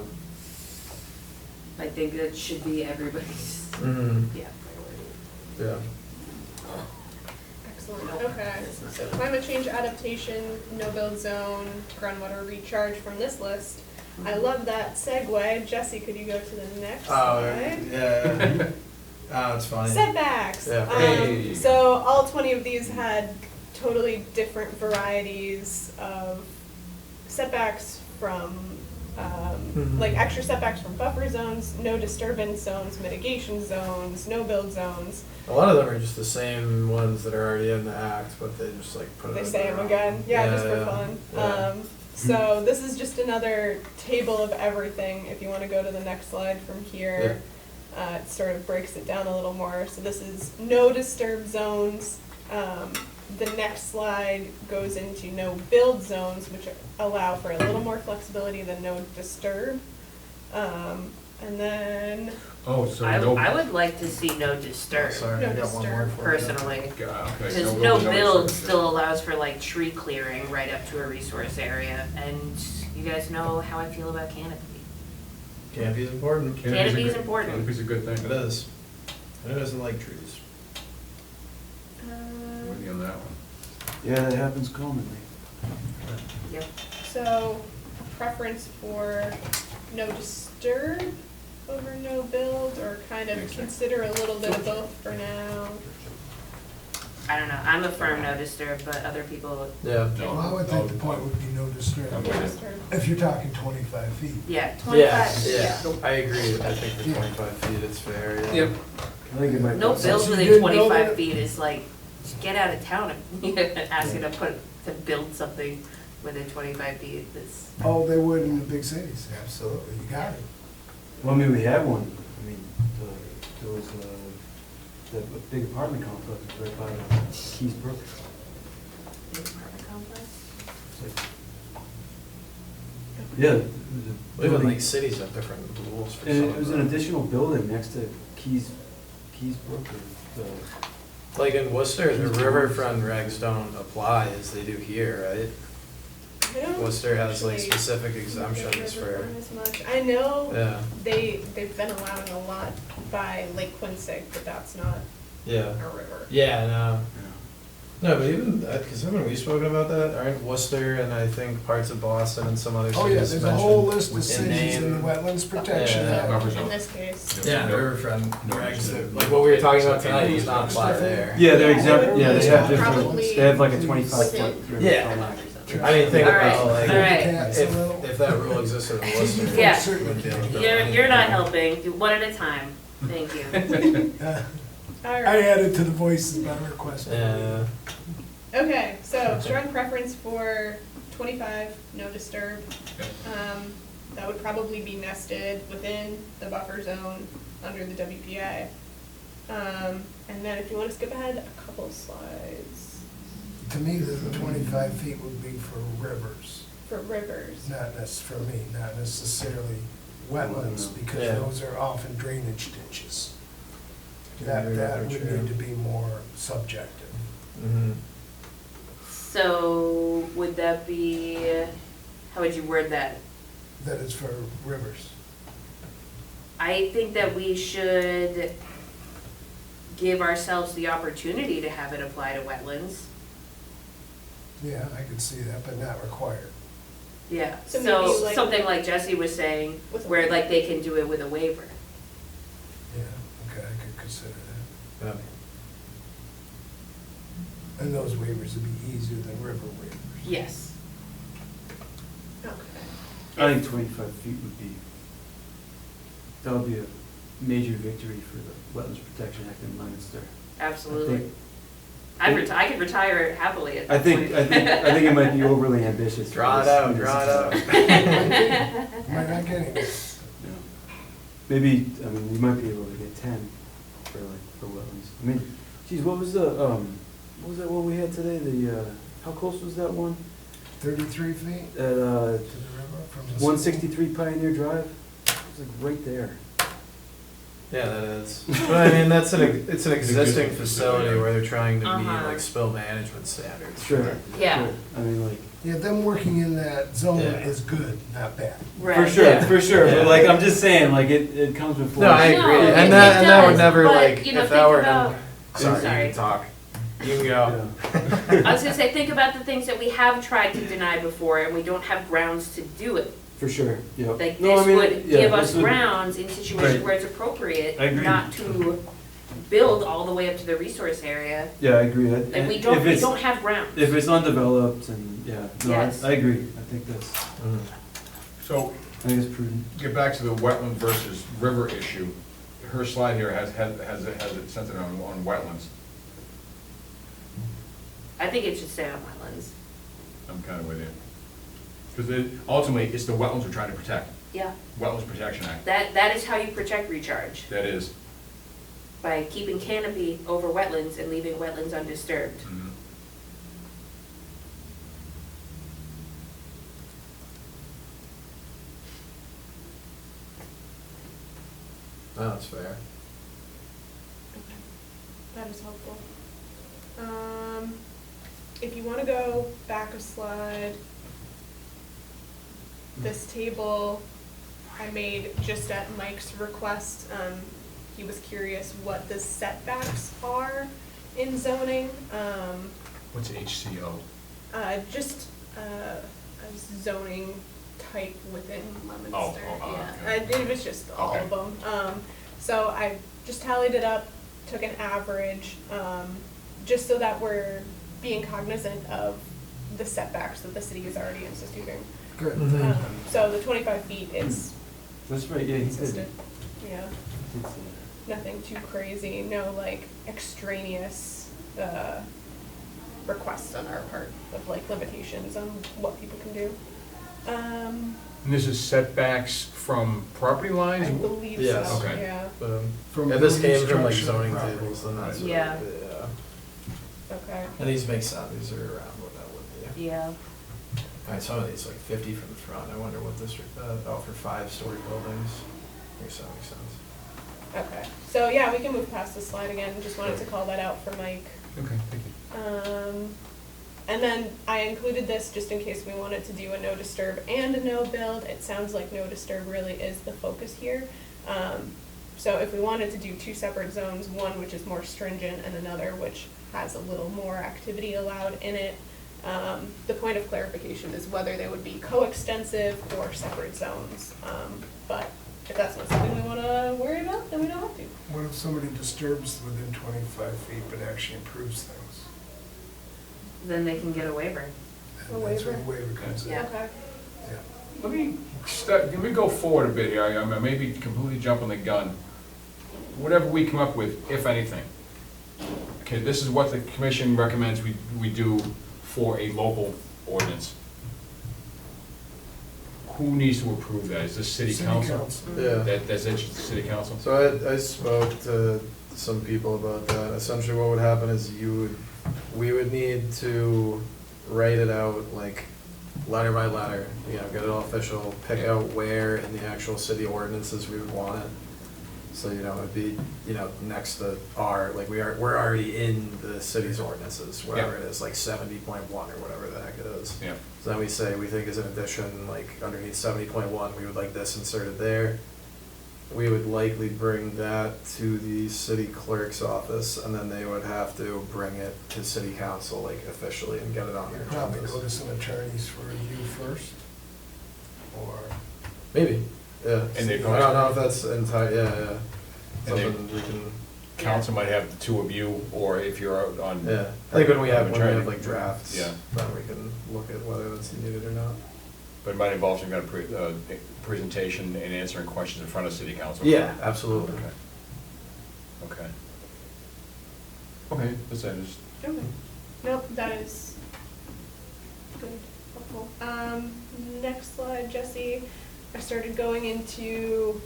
B: I think that should be everybody's,
A: Mm-hmm,
B: yeah, priority.
A: yeah.
J: Excellent. Okay. So climate change adaptation, no build zone, groundwater recharge from this list. I love that segue. Jesse, could you go to the next slide?
A: yeah. Oh, it's funny.
J: Setbacks.
A: Yeah.
C: Hey.
J: So all 20 of these had totally different varieties of setbacks from,
A: Mhm.
J: like extra setbacks from buffer zones, no disturbance zones, mitigation zones, no build zones.
A: A lot of them are just the same ones that are already in the act, but they just like put it
J: They
A: in
J: say
A: there.
J: them again, yeah, just for
A: Yeah,
J: fun.
A: yeah.
J: So this is just another table of everything. If you want to go to the next slide from here, it sort of breaks it down a little more. So this is no disturb zones. The next slide goes into no build zones, which allow for a little more flexibility than no disturb. And then,
C: Oh, so
B: I would like to see no disturb,
A: Sorry,
J: No
A: I got one more
J: disturb.
A: for you.
B: personally.
C: Okay.
B: Because no build still allows for like tree clearing right up to a resource area, and you guys know how I feel about canopy.
A: Canopy's important.
B: Canopy is important.
C: Canopy's a good thing.
A: It is. And it doesn't like trees.
C: With you on that one.
D: Yeah, that happens commonly.
B: Yep.
J: so preference for no disturb over no build, or kind of
C: Makes sense.
J: consider a little bit of both for now.
B: I don't know, I'm a firm no disturb, but other people,
A: Yeah.
E: Well, I would think the point would be no disturb,
C: I'm
J: No
C: with you.
J: disturb.
E: if you're talking 25 feet.
B: yeah, 25,
A: Yeah, I agree. I think for 25 feet it's fair, yeah.
C: Yep.
D: I think it might.
B: No
D: be-
B: build
E: So you
B: within
E: didn't build
B: 25
E: it?
B: feet is like, just get out of town and ask you to build something within 25 feet, that's,
E: Oh, they would in the big cities, absolutely, you got it.
D: Well, I mean, we had one, I mean, there was the big apartment complex right by Keys Brook.
B: big apartment complex.
D: It's like- Yeah, it was a
A: Even
D: building,
A: like cities have different rules for
D: and
A: some
D: it was
A: of
D: an
A: them.
D: additional building next to Keys Brook, or
A: Like in Worcester, the riverfront regs don't apply as they do here, right?
J: I don't
A: Worcester has like
J: actually
A: specific
J: think
A: exemptions
J: of
A: for,
J: Riverfront as much. I know
A: yeah,
J: they've been allowing a lot by Lake Quincy, but that's not
A: yeah.
J: a river.
A: Yeah, no, No, but even, because haven't we spoken about that? Aren't Worcester and I think parts of Boston and some other
E: Oh, yeah,
A: cities
E: there's a whole
A: mentioned
E: list of
A: within
E: cities in the
A: name?
E: Wetlands Protection
A: Yeah.
E: Act.
C: Buffer
J: In
C: zone.
J: this case.
A: Yeah, the riverfront
C: No,
A: regs,
C: it's
A: that-
C: a-
A: like what we were talking about
C: it's a-
A: tonight does not apply there.
D: Yeah, they're
J: Yeah,
D: exempt,
J: it
D: yeah,
J: would
D: they have
J: be
D: different,
J: probably
D: they have like a 25
J: within-
D: foot.
A: Yeah. I mean, think
B: All right,
A: about like,
B: all right.
E: Cats a little.
A: if that rule existed in Worcester.
B: Yeah.
A: it wouldn't be able to build
B: You're not
A: anything.
B: helping, do one at a time, thank you.
J: All
E: I
J: right.
E: added to the voices by request.
A: Yeah,
J: Okay, so strong preference for 25, no disturb.
C: Okay.
J: That would probably be nested within the buffer zone under the WPA. And then if you want to skip ahead a couple of slides
E: To me, the 25 feet would be for rivers,
J: for rivers.
E: for me, not necessarily wetlands, because
A: Yeah.
E: those are often drainage ditches.
A: Yeah,
E: That
A: very
E: would
A: true.
E: need to be more subjective.
A: Mhm.
B: So would that be, how would you word that?
E: That is for rivers.
B: I think that we should give ourselves the opportunity to have it apply to wetlands.
E: Yeah, I could see that, but not required.
B: Yeah,
J: So
B: so
J: maybe like-
B: something like Jesse was saying,
J: With a
B: where
J: waiver.
B: like they can do it with a waiver.
E: Yeah, okay, I could consider that.
A: Yeah.
E: And those waivers would be easier than river waivers.
B: Yes.
J: Okay.
D: I think 25 feet would be, that would be a major victory for the Wetlands Protection Act in Leominster.
B: Absolutely.
D: I think-
B: I could retire happily at
D: I
B: that
D: think,
B: point.
D: I think it might be overly ambitious. for
A: Draw it
D: this-
A: out,
D: for this
A: draw it out.
D: situation.
E: Might not get it.
D: Yeah. Maybe, I mean, you might be able to get 10 for like, for wetlands. I mean, geez, what was what was that one we had today? How close was that one?
E: 33 feet
D: At,
E: to the river from the.
D: 163 Pioneer Drive? It was like right there.
A: Yeah, that is. But I mean, it's an existing
C: Existing
A: facility
C: facility.
A: where they're trying to meet
B: Uh-huh.
A: like spill management standards.
D: Sure.
B: Yeah.
D: Sure. I mean, like,
E: Yeah, them working in that zone
A: Yeah.
E: is good, not bad.
B: Right.
D: for sure,
A: Yeah.
D: for sure.
A: Yeah.
D: But like, I'm just saying, like, it comes before.
A: No, I
B: No,
A: agree,
B: it-
A: and that
B: it
A: and that would
B: does,
A: never
B: but,
A: like
B: you know,
A: if that
B: think
A: were
B: about-
A: sorry, you
B: Sorry.
A: can talk. You can go.
D: Yeah.
B: I was gonna say, think about the things that we have tried to deny before and we don't have grounds to do it.
D: For sure, yeah.
B: Like
D: No, I
B: this
D: mean,
B: would
D: yeah,
B: give
D: this
B: us
D: would-
B: grounds in situations
D: Right.
B: where it's appropriate,
D: I agree.
B: not to build all the way up to the resource area.
D: Yeah, I agree.
B: Like we
D: If
B: don't
D: it's-
B: have grounds.
D: If it's undeveloped and, yeah, no,
B: Yes.
D: I agree. I think that's,
A: Mm.
C: So,
D: I think it's prudent.
C: get back to the wetland versus river issue. Her slide here has it centered on wetlands.
B: I think it should stay on wetlands.
C: I'm kind of with you. Because ultimately, it's the wetlands we're trying to protect.
B: Yeah,
C: Wetlands Protection Act,
B: that is how you protect recharge,
C: that is.
B: by keeping canopy over wetlands and leaving wetlands undisturbed.
C: Mhm.
A: Oh, that's fair.
J: That is helpful. If you wanna go back a slide, this table I made just at Mike's request. He was curious what the setbacks are in zoning.
C: What's HCO?
J: Just a zoning type within Leominster.
C: okay.
J: It was just all of them. So I just tallied it up, took an average, just so that we're being cognizant of the setbacks that the city is already instituting.
E: Good.
A: Mhm.
J: So the 25 feet is
D: That's right, yeah, he did.
J: consistent, yeah,
D: He did say that.
J: nothing too crazy, no like extraneous, requests on our part of like limitations on what people can do.
C: And this is setbacks from property lines?
J: I believe
A: Yes.
J: so,
C: Okay.
J: yeah,
E: From
A: Yeah, this came
E: building
A: from like
E: structure
A: zoning
E: property.
A: tables, and that's what,
B: Yeah.
J: okay.
A: And these make sense. These are around what that would be.
B: Yeah.
A: Alright, some of these like 50 from the front. I wonder what this for 5-story buildings. I guess that makes sense.
J: Okay, so yeah, we can move past this slide again, just wanted to call that out for Mike.
C: Okay, thank you.
J: And then I included this just in case we wanted to do a no disturb and a no build. It sounds like no disturb really is the focus here. So if we wanted to do two separate zones, one which is more stringent and another which has a little more activity allowed in it. The point of clarification is whether they would be coextensive or separate zones. But if that's not something we wanna worry about, then we don't have to.
E: What if somebody disturbs within 25 feet but actually improves things?
B: Then they can get a waiver.
E: And that's where the waiver comes in.
B: Yeah.
J: Okay.
E: Yeah.
C: Let me go forward a bit here, I may be completely jumping the gun. Whatever we come up with, if anything, okay, this is what the commission recommends we do for a local ordinance. Who needs to approve that? Is this city council?
A: Yeah.
C: That's it, the city council?
A: So I spoke to some people about that. Essentially what would happen is we would need to write it out like letter by letter, get it all official, pick out where in the actual city ordinances we would want it. So, it'd be, next to we're already in the city's ordinances, whatever it is, like 70.1 or whatever the heck it is.
C: Yeah.
A: So then we say, we think as an addition, like underneath 70.1, we would like this inserted there. We would likely bring that to the city clerk's office, and then they would have to bring it to city council, like officially, and get it on their
E: Probably
A: agendas.
E: go to some attorneys for review first, or,
A: Maybe, yeah.
C: And they
A: I don't know if that's entire, yeah.
C: And they-
A: Something we can,
C: Council might have the two of you, or if you're out on.
A: yeah. I think when we have
C: attorney.
A: like drafts,
C: Yeah.
A: then we can look at whether that's needed or not.
C: But it might involve some kind of presentation and answering questions in front of city council.
A: Yeah, absolutely.
C: Okay. Okay, that's it, just.
J: Okay. Nope, that is good, helpful. Next slide, Jesse. I started going into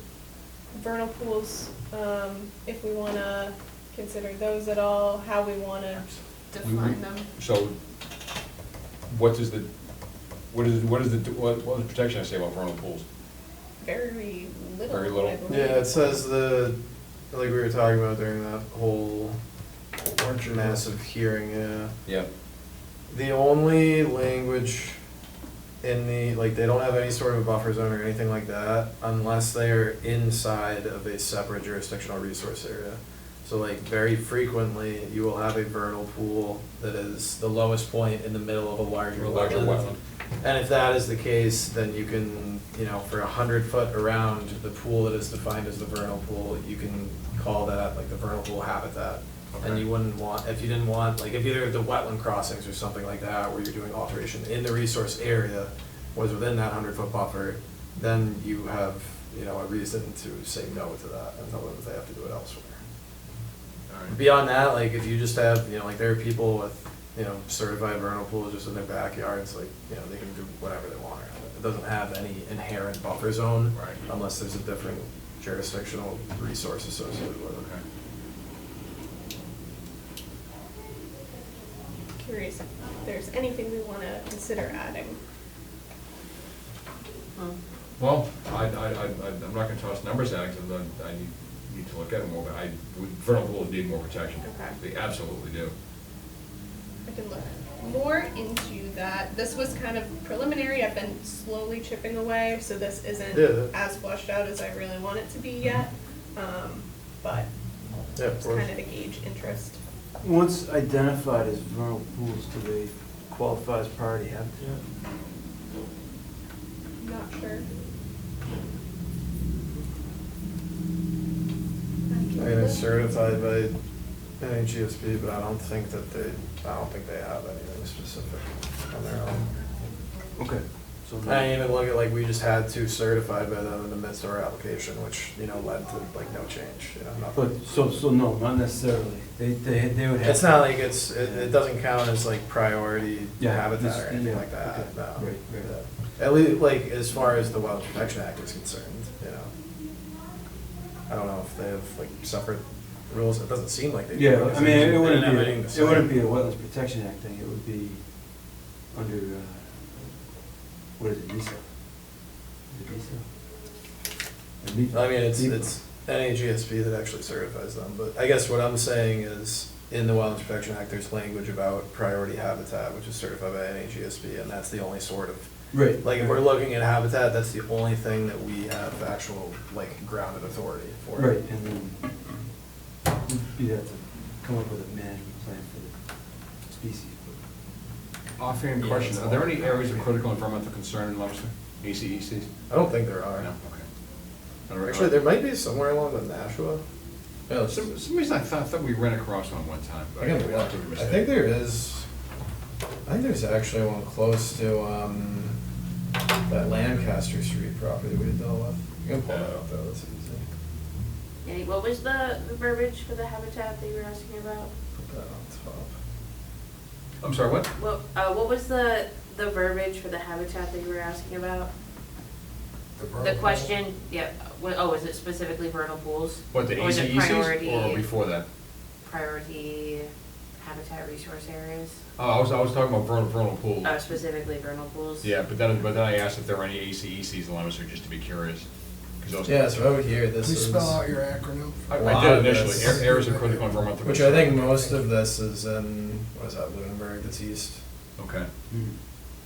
J: vernal pools, if we wanna consider those at all, how we wanna define them.
C: So, what does the protection I say about vernal pools?
J: Very little,
C: Very little.
J: I believe.
A: Yeah, it says like we were talking about during that whole massive hearing, yeah.
C: Yeah.
A: The only language in they don't have any sort of a buffer zone or anything like that unless they are inside of a separate jurisdictional resource area. So like very frequently, you will have a vernal pool that is the lowest point in the middle of a larger wetland. And if that is the case, then you can, for 100 foot around the pool that is defined as the vernal pool, you can call that like the vernal pool habitat. And
C: Okay.
A: you wouldn't want, if you didn't want, like if either the wetland crossings or something like that, where you're doing alteration in the resource area was within that 100-foot buffer, then you have, a reason to say no to that and tell them that they have to do it elsewhere.
C: All right.
A: Beyond that, like if you just have, there are people with, certified vernal pools just in their backyards, like, they can do whatever they want. It doesn't have any inherent buffer zone
C: Right.
A: unless there's a different jurisdictional resource associated with it.
C: Okay.
J: Curious if there's anything we wanna consider adding.
C: Well, I'm not gonna toss numbers at it, because I need to look at it more, but vernal pools need more protection.
J: Okay.
C: They absolutely do.
J: I can look more into that. This was kind of preliminary. I've been slowly chipping away, so this isn't
A: Yeah.
J: as fleshed out as I really want it to be yet. But
A: Yeah, of
J: it's
A: course.
J: kind of to gauge interest.
D: Once identified as vernal pools, do they qualify as priority habitat?
J: Not sure.
A: I mean, it's certified by NHGSP, but I don't think they have anything specific on their own.
D: Okay. So
A: I didn't even look at, like, we just had two certified by them in the midst of our application, which, led to, like, no change, nothing.
D: But, so no, not necessarily. They would have.
A: It's not like it doesn't count as, like, priority
D: Yeah,
A: habitat
D: this-
A: or anything
D: yeah,
A: like that,
D: okay.
A: no.
D: Right, right.
A: Yeah. At least, like, as far as the Wildlife Protection Act is concerned, I don't know if they have, like, separate rules, it doesn't seem like they do.
D: Yeah,
A: because
D: I mean,
A: they
D: it
A: didn't
D: wouldn't
A: have
D: be,
A: anything to
D: it
A: say.
D: wouldn't be a Wetlands Protection Act thing, it would be under, what is it, NISA? Is it NISA?
A: I mean, it's NAGSP that actually certifies them, but I guess what I'm saying is, in the Wildlife Protection Act, there's language about priority habitat, which is certified by NAGSP, and that's the only sort of,
D: Right.
A: like, if we're looking at habitat, that's the only thing that we have actual, like, grounded authority for.
D: Right, and then you'd have to come up with a management plan species.
C: Offhand
A: Yeah,
C: question,
A: it's
C: are there
A: all
C: any areas of
A: concrete.
C: critical environmental concern in Leominster? ACECs?
A: I don't think there are.
C: No, okay. All right.
A: Actually, there might be somewhere along the Nashua. Yeah,
C: For some reason I thought we ran across one time. But
A: I can look.
C: could be
A: I
C: mistaken.
A: think there is. I think there's actually one close to that Lancaster Street property we dealt with. You can pull that up though. That's easy.
B: Yeah, what was the verbiage for the habitat that you were asking about?
A: Put that on top.
C: I'm sorry, what?
B: What was the verbiage for the habitat that you were asking about? The
E: vernal
B: question, yeah, is it specifically vernal pools?
C: What, the
B: Or is it
C: ACECs
B: priority-
C: or before that?
B: Priority habitat resource areas?
C: Oh, I was talking about vernal pools.
B: Oh, specifically vernal pools?
C: Yeah, but then I asked if there were any ACECs in Leominster, just to be curious. 'Cause those-
A: Yeah, so over here, this
E: Please
A: is.
E: spell out your acronym.
C: I
A: lot
C: did
A: of
C: initially,
A: this-
C: areas of critical environmental
A: Which
C: concern.
A: I think most of this is in, what is that, Lunenburg, that's east.
C: Okay.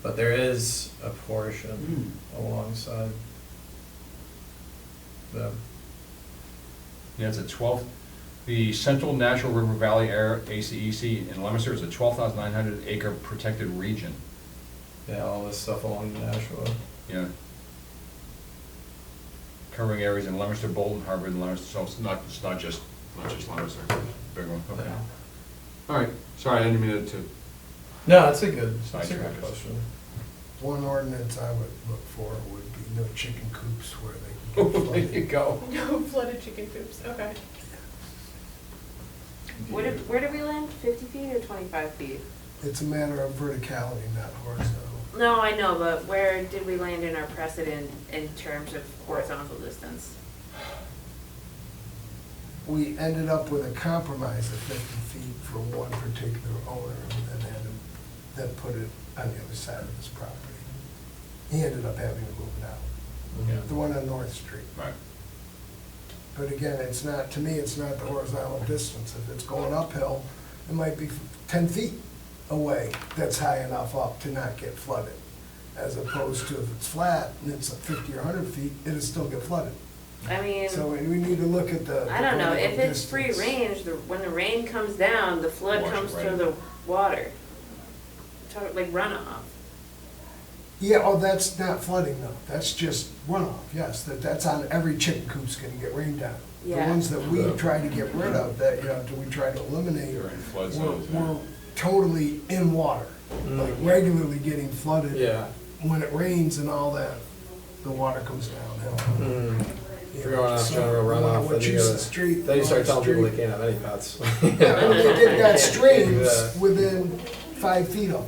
A: But there is a portion alongside them.
C: Yeah, it's a 12, the Central Natural River Valley Area, ACEC in Leominster is a 12,900 acre protected region.
A: Yeah, all this stuff along the Nashua.
C: Yeah. Covering areas in Leominster, Bolton, Harvard, and Leominster, so it's not just Leominster, big one, okay.
A: Yeah.
C: All right, sorry, I didn't mean to,
A: No, that's a good
C: Sidetrack us.
A: question.
E: One ordinance I would look for would be no chicken coops where they
C: oh,
E: can
C: there
E: get
C: you
E: flooded.
C: go.
J: No flooded chicken coops, okay.
B: Where did we land? 50 feet or 25 feet?
E: It's a matter of verticality, not horizontal.
B: No, I know, but where did we land in our precedent in terms of horizontal distance?
E: We ended up with a compromise of 50 feet for one particular owner, and then put it on the other side of his property. He ended up having to move it out,
C: Yeah.
E: the one on North Street.
C: Right.
E: But again, it's not, to me, it's not the horizontal distance. If it's going uphill, it might be 10 feet away that's high enough up to not get flooded. As opposed to if it's flat and it's 50 or 100 feet, it'll still get flooded.
B: I mean,
E: So we need to look at the.
B: I don't know, if
E: vertical
B: it's free
E: distance.
B: range, when the rain comes down, the flood
C: Wash it
B: comes
C: right
B: through
C: in.
B: the water. Like runoff.
E: Yeah, oh, that's not flooding though. That's just runoff, yes. That's on every chicken coop's gonna get rained on. The
B: Yeah.
E: ones that we try to get rid of, that, do we try to eliminate,
C: You're in flood zones, yeah.
E: we're totally in water. Like regularly getting flooded.
A: Yeah.
E: When it rains and all that, the water comes downhill.
A: Mm.
E: You
A: If you're
E: know,
A: going off
E: so
A: general
E: what-
A: runoff,
E: what
A: then you
E: used
A: gotta,
E: the street,
A: then you start
E: North
A: telling people they
E: Street.
A: can't have any pets.
E: Yeah, well, they've got
A: Can't
E: streams
A: do that.
E: within 5 feet of them.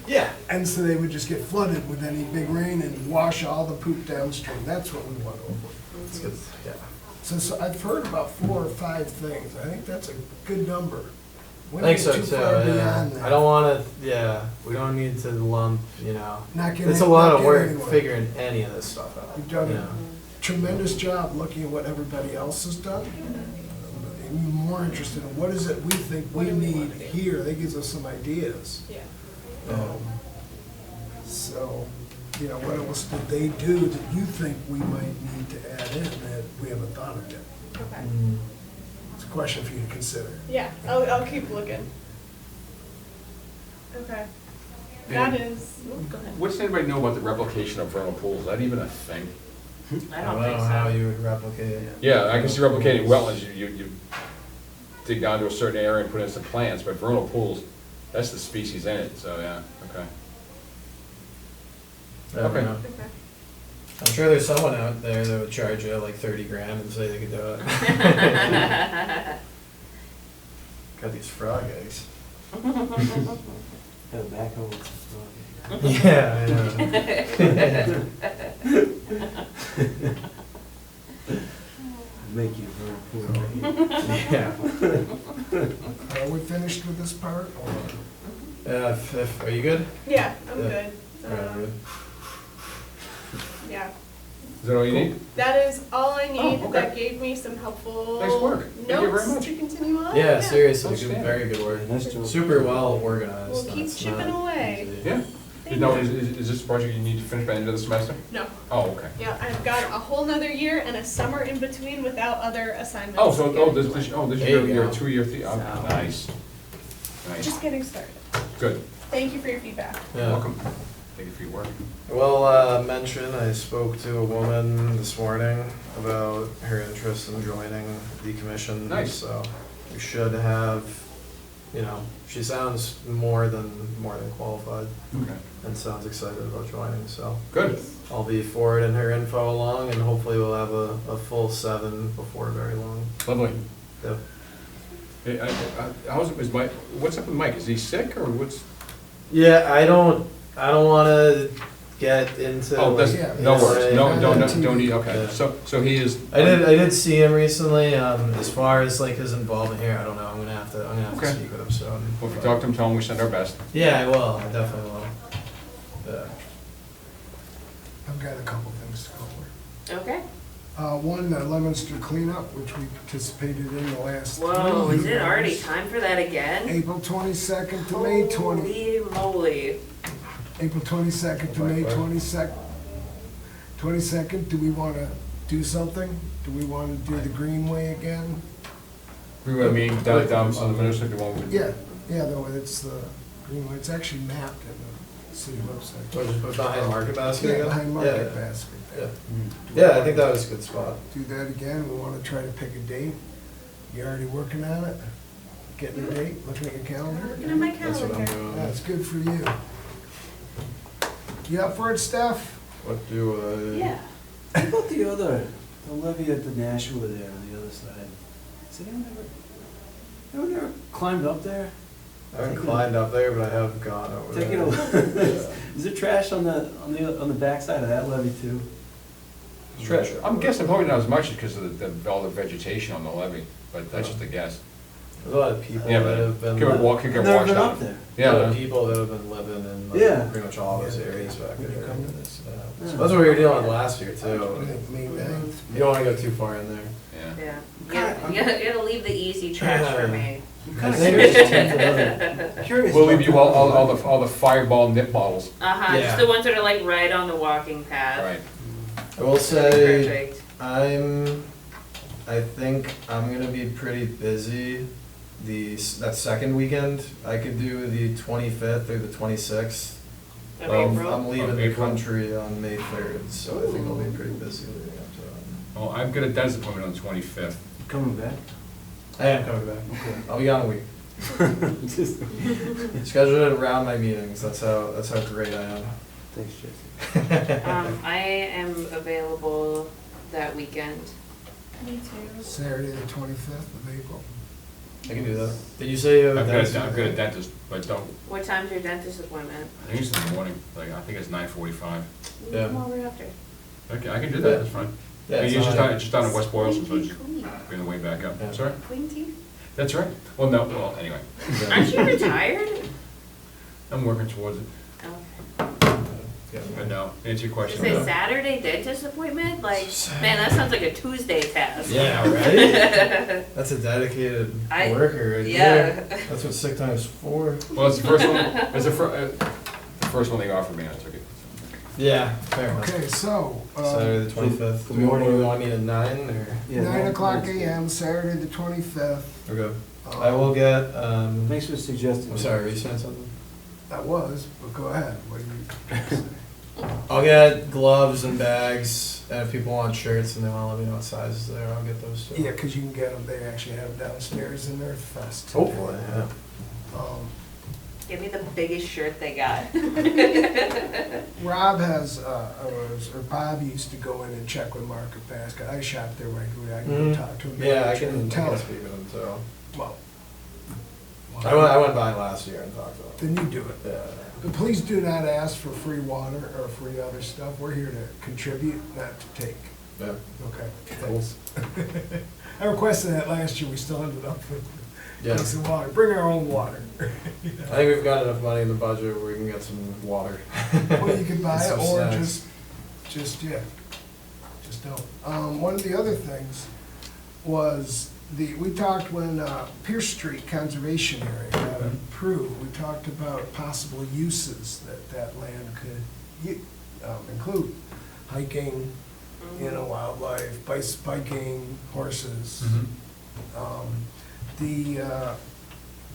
A: Yeah.
E: And so they would just get flooded with any big rain and wash all the poop downstream. That's what we want to avoid.
A: It's good, yeah.
E: So I've heard about 4 or 5 things. I think that's a good number. We
A: I
E: don't
A: think
E: get
A: so
E: too
A: too,
E: far
A: yeah.
E: beyond that.
A: I don't wanna, we don't need to lump,
E: Not get
A: it's a
E: any-
A: lot
E: not
A: of
E: get
A: work
E: anywhere.
A: figuring any of this stuff out.
E: You've done
A: you
E: a
A: know.
E: tremendous job looking at what everybody else has done. I'm more interested in what is it we think we
J: What do we
E: need
J: wanna do?
E: here. That gives us some ideas.
J: Yeah.
E: So, what else did they do that you think we might need to add in that we haven't thought of yet?
J: Okay.
A: Mm.
E: It's a question for you to consider.
J: Yeah, I'll keep looking. Okay. That
C: And
J: is,
B: Go ahead.
C: What's anybody know about the replication of vernal pools? Is that even a thing?
B: I don't think
A: know how
B: so.
A: you would replicate it.
C: Yeah, I can see replicating wetlands, you dig down to a certain area and put in some plants, but vernal pools, that's the species in it, so, yeah, okay.
A: I don't
C: Okay.
A: know.
J: okay.
A: I'm sure there's someone out there that would charge you like 30 grand and say they could do it. Got these frog eggs.
D: Got a backhoe with some frog.
A: Yeah, I know.
D: Make you very poor.
A: Yeah.
E: Are we finished with this part, or?
A: Are you good?
J: Yeah, I'm
A: Yeah.
J: good.
A: Alright.
J: Yeah,
C: Is that all you need?
J: that is all I need.
C: okay.
J: That gave me some helpful
C: Nice work. Thank you very
J: notes
C: much.
J: to continue on.
A: Yeah, seriously,
C: Outstanding.
A: very good work.
D: Nice job.
A: Super well organized.
J: We'll keep
A: That's
J: chipping
A: not
J: away.
A: easy.
C: Yeah.
J: Thank
C: No,
J: you.
C: is this a project you need to finish by the end of the semester?
J: No,
C: Oh, okay.
J: yeah, I've got a whole nother year and a summer in between without other assignments.
C: Oh, so,
J: getting
C: this
J: away.
C: year,
A: There you
C: you're a
A: go.
C: 2-year, oh,
B: So-
C: nice. Nice.
J: Just getting started.
C: Good.
J: Thank you for your feedback.
A: Yeah.
C: Welcome. Thank you for your work.
A: Well, mention, I spoke to a woman this morning about her interest in joining the commission.
C: Nice.
A: So we should have, you know, she sounds more than qualified
C: Okay.
A: and sounds excited about joining, so
C: Good.
A: I'll be forwarding her info along and hopefully we'll have a full 7 before very long.
C: Lovely.
A: Yep.
C: Hey, is Mike, what's up with Mike? Is he sick or what's?
A: Yeah, I don't wanna get into.
C: Oh, that's,
E: yeah,
C: no
A: yeah,
C: worries. No,
A: yeah,
C: don't need, okay.
A: Yeah.
C: So he is.
A: I did see him recently. As far as like his involvement here, I don't know. I'm gonna have to
C: Okay.
A: speak with him soon.
C: Well, if you talk to him, tell him we send our best.
A: Yeah, I will. I definitely will. Yeah.
E: I've got a couple things to go over.
B: Okay.
E: One, the Leominster cleanup, which we participated in the last.
B: Whoa,
E: 3
B: is it already
E: years.
B: time for that again?
E: April 22nd to May 20.
B: Holy moly.
E: April 22nd to May 22nd. 22nd, do we want to do something? Do we want to do the Greenway again?
C: I mean, down on the Minnesota one.
E: Yeah, though, it's the Greenway, it's actually mapped in the city website.
A: Or just put behind Market Basket
E: Yeah,
A: again?
E: behind Market
A: Yeah.
E: Basket.
A: Yeah. Yeah, I think that was a good spot.
E: Do that again, we want to try to pick a date. You already working on it? Getting a date, looking at your calendar?
B: Looking at my
A: That's what I'm
B: calendar.
A: doing.
E: That's good for you. You up for it, Steph?
A: What do I?
B: Yeah.
D: What about the levee at the Nashua there on the other side? Has anyone ever climbed up there?
A: I haven't climbed up there, but I have gone over there.
D: Taking a look. Is there trash on the backside of that levee too?
C: Stretch. I'm guessing probably not as much because of all the vegetation on the levee, but that's just a guess.
A: There's a lot of people
C: Yeah,
A: that have been.
C: could
A: li-
C: walk, could
D: I've
C: get
D: never
C: washed
D: been up
C: out.
D: there.
A: A lot
C: Yeah.
A: of people that have been living in like,
D: Yeah.
A: pretty much all those areas back
E: When you
A: there.
E: come to this.
A: Yeah. So that's what we were dealing with last year too.
E: May 9th.
A: You don't wanna go too far in there.
C: Yeah.
B: Yeah. You gotta leave the easy trash for me.
D: I'm
A: I
D: kind of
A: think
D: curious.
C: We'll
D: about
C: leave you
D: the-
C: all the fireball nip bottles.
B: Uh-huh,
A: Yeah.
B: just the ones that are like right on the walking path.
C: Right.
A: I will say,
B: Perfect.
A: I think I'm gonna be pretty busy that second weekend. I could do the 25th or the 26th.
B: Of April.
A: I'm leaving
C: Of
A: the
C: April.
A: country on May 3rd, so I think I'll be pretty busy leading up to
C: Well, I've got a dentist appointment on the 25th.
D: Coming back?
A: that. I am coming back.
D: Okay.
A: I'll be gone a week.
D: Just-
A: Schedule it around my meetings. That's how great I am.
D: Thanks, Jesse.
B: I am available that weekend.
J: Me too.
E: Saturday, the 25th of April.
A: I can do that. Did you say you have a
C: I've
A: dentist?
C: got a dentist, but don't,
B: What time's your dentist appointment?
C: I think it's in the morning, like, I think it's 9:45.
A: Yeah.
B: Come over after.
C: Okay, I can do that, that's fine.
A: Yeah,
C: It's just down in West Boylston, so it's
B: Clean.
C: bring the way back up.
A: Yeah.
C: Sorry?
B: Clean teeth?
C: That's right. Well, no, well, anyway,
B: Aren't you retired?
C: I'm working towards it.
B: Okay.
C: But no, answer your
B: Is
C: question.
B: it
C: no.
B: Saturday dentist appointment? Like, man, that sounds like a Tuesday task.
A: Yeah, right? That's a dedicated
B: I-
A: worker right
B: yeah.
A: there. That's what sick time is for.
C: Well, it's the first one, it's the first one they offered me, I took it.
A: Yeah, fair enough.
E: Okay, so,
A: Saturday the 25th.
D: Good morning.
A: Do you want me at 9 or?
D: Yeah,
E: 9 o'clock
D: thanks.
E: AM, Saturday, the 25th.
A: Okay. I will get,
D: Thanks for suggesting.
A: I'm sorry, were you saying something?
E: That was, but go ahead, what do you say?
A: I'll get gloves and bags, and if people want shirts and they wanna let me know what sizes there, I'll get those too.
E: Yeah, because you can get them, they actually have them downstairs in Earth Fest.
A: Hopefully, yeah.
B: Give me the biggest shirt they got.
E: Rob has, or Bob used to go in and check with Market Basket. I shop there regularly, I can go talk to him.
A: Yeah, I can
E: tell
A: speak with them too.
E: Well,
A: I went by last year and talked to them.
E: then you do it.
A: Yeah.
E: But please do not ask for free water or free other stuff. We're here to contribute, not to take.
A: Yeah.
E: Okay, thanks. I requested that last year, we still ended up with
A: Yeah.
E: some water. Bring our own water.
A: I think we've got enough money in the budget where we can get some water.
E: Well, you can buy it,
A: Some
E: or
A: snacks.
E: just don't. One of the other things was we talked when Pierce Street Conservation Area got approved, we talked about possible uses that land could include. Hiking, wildlife, biking, horses.
C: Mhm.
E: The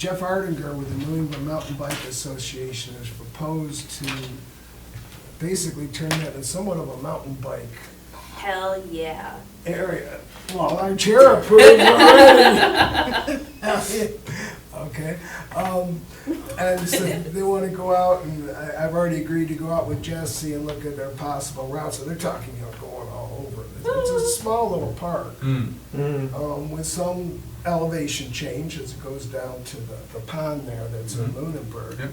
E: Jeff Ardinger with the New England Mountain Bike Association has proposed to basically turn that into somewhat of a mountain bike
B: Hell yeah.
E: area. Well, our chair approved already. Okay. And so they want to go out, and I've already agreed to go out with Jesse and look at their possible routes. So they're talking, going all over. It's a small little park with some elevation change as it goes down to the pond there that's in Lunenburg.
C: Yep.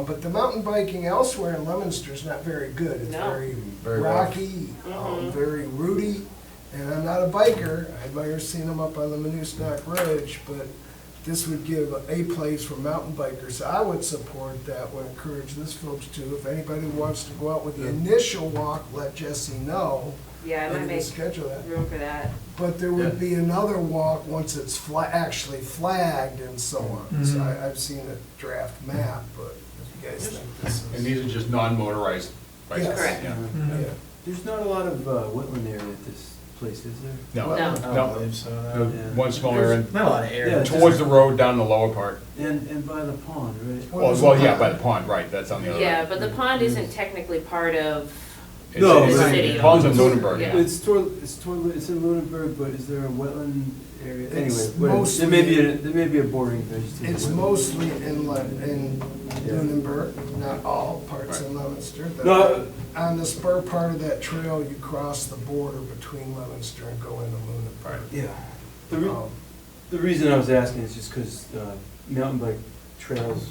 E: But the mountain biking elsewhere in Leominster is not very good. It's
B: No.
E: very rocky, very rooty. And I'm not a biker. I admire seeing them up on the Manusnack Ridge, but this would give a place for mountain bikers. I would support that, would encourage this folks to. If anybody wants to go out with the initial walk, let Jesse know.
B: Yeah, I
E: and
B: might
E: we can
B: make
E: schedule that.
B: room for that.
E: But there would be another walk once it's actually flagged and so on. So I've seen a draft map, but if you guys think this is.
C: And these are just non-motorized bicycles?
E: Yes.
B: Correct.
C: Yeah.
E: Yeah.
D: There's not a lot of wetland area at this place, is there?
C: No,
B: No.
A: I don't
C: no.
A: believe so,
C: The
A: no.
C: One smaller end,
A: Not a lot of air.
D: Yeah,
C: towards the road, down the lower part.
D: And by the pond, right?
C: Well, yeah, by the pond, right, that's on the other.
B: Yeah,
C: end.
B: but the pond isn't technically part of,
D: No,
C: It's-
B: the
C: it's-
B: city
C: the Pond's in
B: owns.
C: Lunenburg,
B: Yeah.
C: yeah.
D: It's in Lunenburg, but is there a wetland area?
E: It's
D: Anyway, whatever.
E: mostly-
D: There may be a bordering vegetation.
E: It's mostly in Lunenburg, not all parts in Leominster.
D: No.
E: On the spur part of that trail, you cross the border between Leominster and go into Lunenburg.
D: Yeah. The
E: Um,
D: reason I was asking is just because mountain bike trails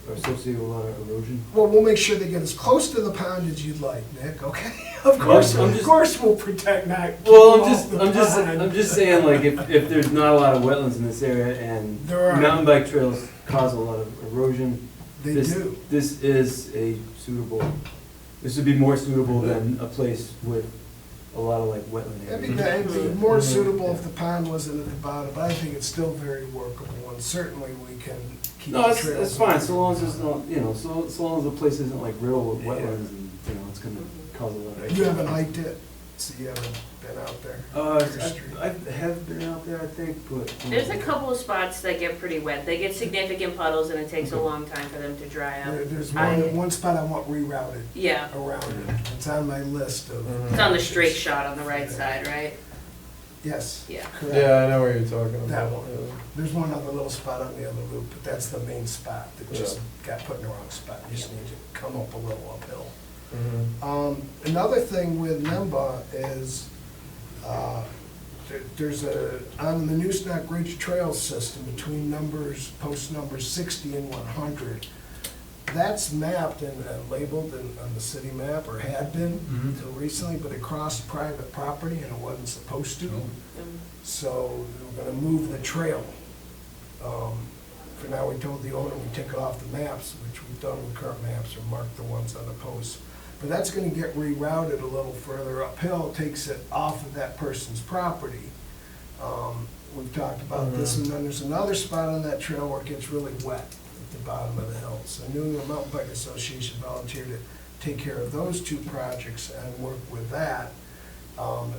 D: are associated with a lot of erosion.
E: Well, we'll make sure they get as close to the pond as you'd like, Nick, okay? Of course,
D: I'm
E: of
D: just-
E: course we'll protect not.
D: Well,
E: keep off the pond.
D: I'm just saying, like, if there's not a lot of wetlands in this area and
E: There are.
D: mountain bike trails cause a lot of erosion,
E: They
D: this,
E: do.
D: this is this would be more suitable than a place with a lot of like wetland
E: It'd
D: areas.
E: be more suitable if the pond wasn't at the bottom, but I think it's still very workable, and certainly we can keep the
D: No,
E: trails.
D: it's fine, so long as there's not, so long as the place isn't like riddled with
E: Yeah.
D: wetlands and, it's gonna cause a lot of.
E: You haven't hiked it, so you haven't been out there.
D: I have been out there, I think, but.
B: there's a couple of spots that get pretty wet. They get significant puddles and it takes a long time for them to dry out.
E: There's
B: I-
E: one spot I want rerouted
B: Yeah,
E: around it. It's on my list of.
B: it's on the straight shot on the right side, right?
E: Yes.
B: Yeah.
E: Correct.
A: Yeah, I know what you're talking
E: That
A: about.
E: one. There's one other little spot on the other loop, but that's the main spot that just got put in the wrong spot. You just need to come up a little uphill. Another thing with NEMBA is, there's on the Manusnack Ridge Trail system between post numbers 60 and 100, that's mapped and labeled on the city map, or had been until recently, but it crossed private property and it wasn't supposed to. So we're gonna move the trail. For now, we told the owner we take it off the maps, which we've done with current maps, or mark the ones on the posts. But that's gonna get rerouted a little further uphill, takes it off of that person's property. We've talked about this, and then there's another spot on that trail where it gets really wet at the bottom of the hill. So New England Mountain Bike Association volunteered to take care of those two projects and work with that.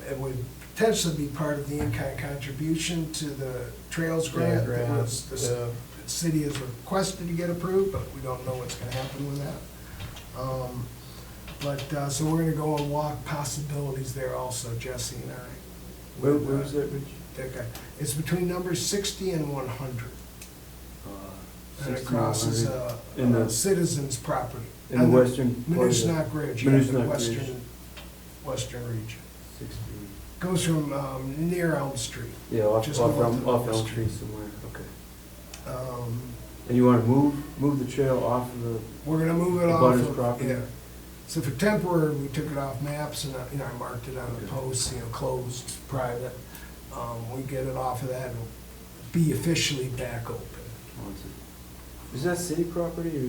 E: It would potentially be part of the in-kind contribution to the Trails grant that was, the city has requested to get approved, but we don't know what's gonna happen with that. So we're gonna go and walk possibilities there also, Jesse and I.
D: Where was that, Rich?
E: Okay, it's between numbers 60 and 100. And it
D: 60,
E: crosses
D: 100. In the-
E: citizen's property.
D: In the
E: On
D: western part of the-
E: Manusnack Ridge, yeah, the
D: Manusnack
E: western region.
D: 60.
E: Goes from near Elm Street.
D: Yeah, off
E: Just
D: Elm
E: north of Elm
D: Street somewhere, okay.
E: Um,
D: And you wanna move the trail off of the,
E: We're gonna move it
D: The
E: off
D: butter's
E: of,
D: property?
E: yeah. So for temporary, we took it off maps and, I marked it on the
D: Okay.
E: posts, closed, private. We get it off of that, it'll be officially back open.
D: is that city property or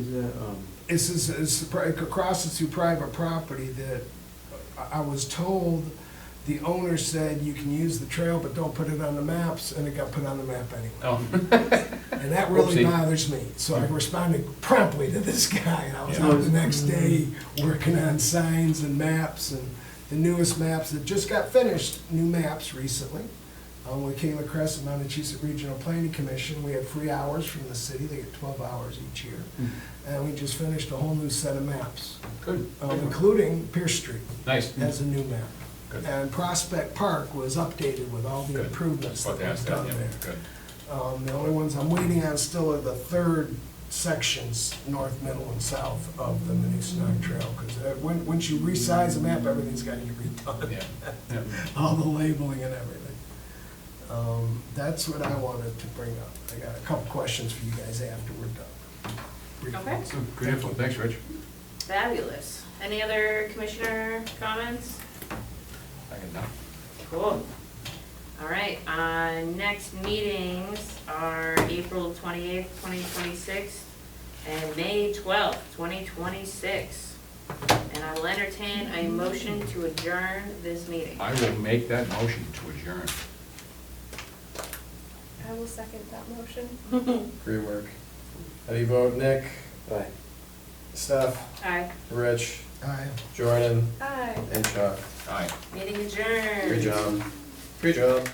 D: is that,
E: It crosses through private property that I was told, the owner said you can use the trail, but don't put it on the maps, and it got put on the map anyway.
C: Oh,
E: And that really
C: Whoopsie.
E: bothers me, so I responded promptly to this guy, and I was
C: Yeah.
E: out the next day working on signs and maps, and the newest maps that just got finished, new maps recently, With Kayla Kress and Montechusett Regional Planning Commission, we have free hours from the city, they get 12 hours each year. And we just finished a whole new set of maps,
C: Good.
E: including Pierce Street
C: Nice.
E: has a new map.
C: Good.
E: And Prospect Park was updated with all the
C: Good.
E: improvements
C: About
E: that
C: to
E: was
C: ask that,
E: done
C: yeah,
E: there.
C: good.
E: The only ones I'm waiting on still are the third sections, north, middle, and south of the Manistee Trail, because once you resize a map, everything's got to get redone.
C: Yeah, yeah.
E: All the labeling and everything. That's what I wanted to bring up. I got a couple questions for you guys after we're done. Brief
B: Okay.
E: ones.
C: Good info, thanks, Rich.
B: Fabulous. Any other commissioner comments?
C: I got none.
B: Cool. All right, next meetings are April 28th, 2026, and May 12th, 2026. And I will entertain a motion to adjourn this meeting.
C: I will make that motion to adjourn.
J: I will second that motion.
A: Great work. How do you vote, Nick?
H: Aye.
A: Steph?
B: Aye,
A: Rich?
E: Aye.
A: Jordan?
J: Aye.
A: And Chuck?
C: Aye.
B: meeting adjourned.
A: Great job. Great job.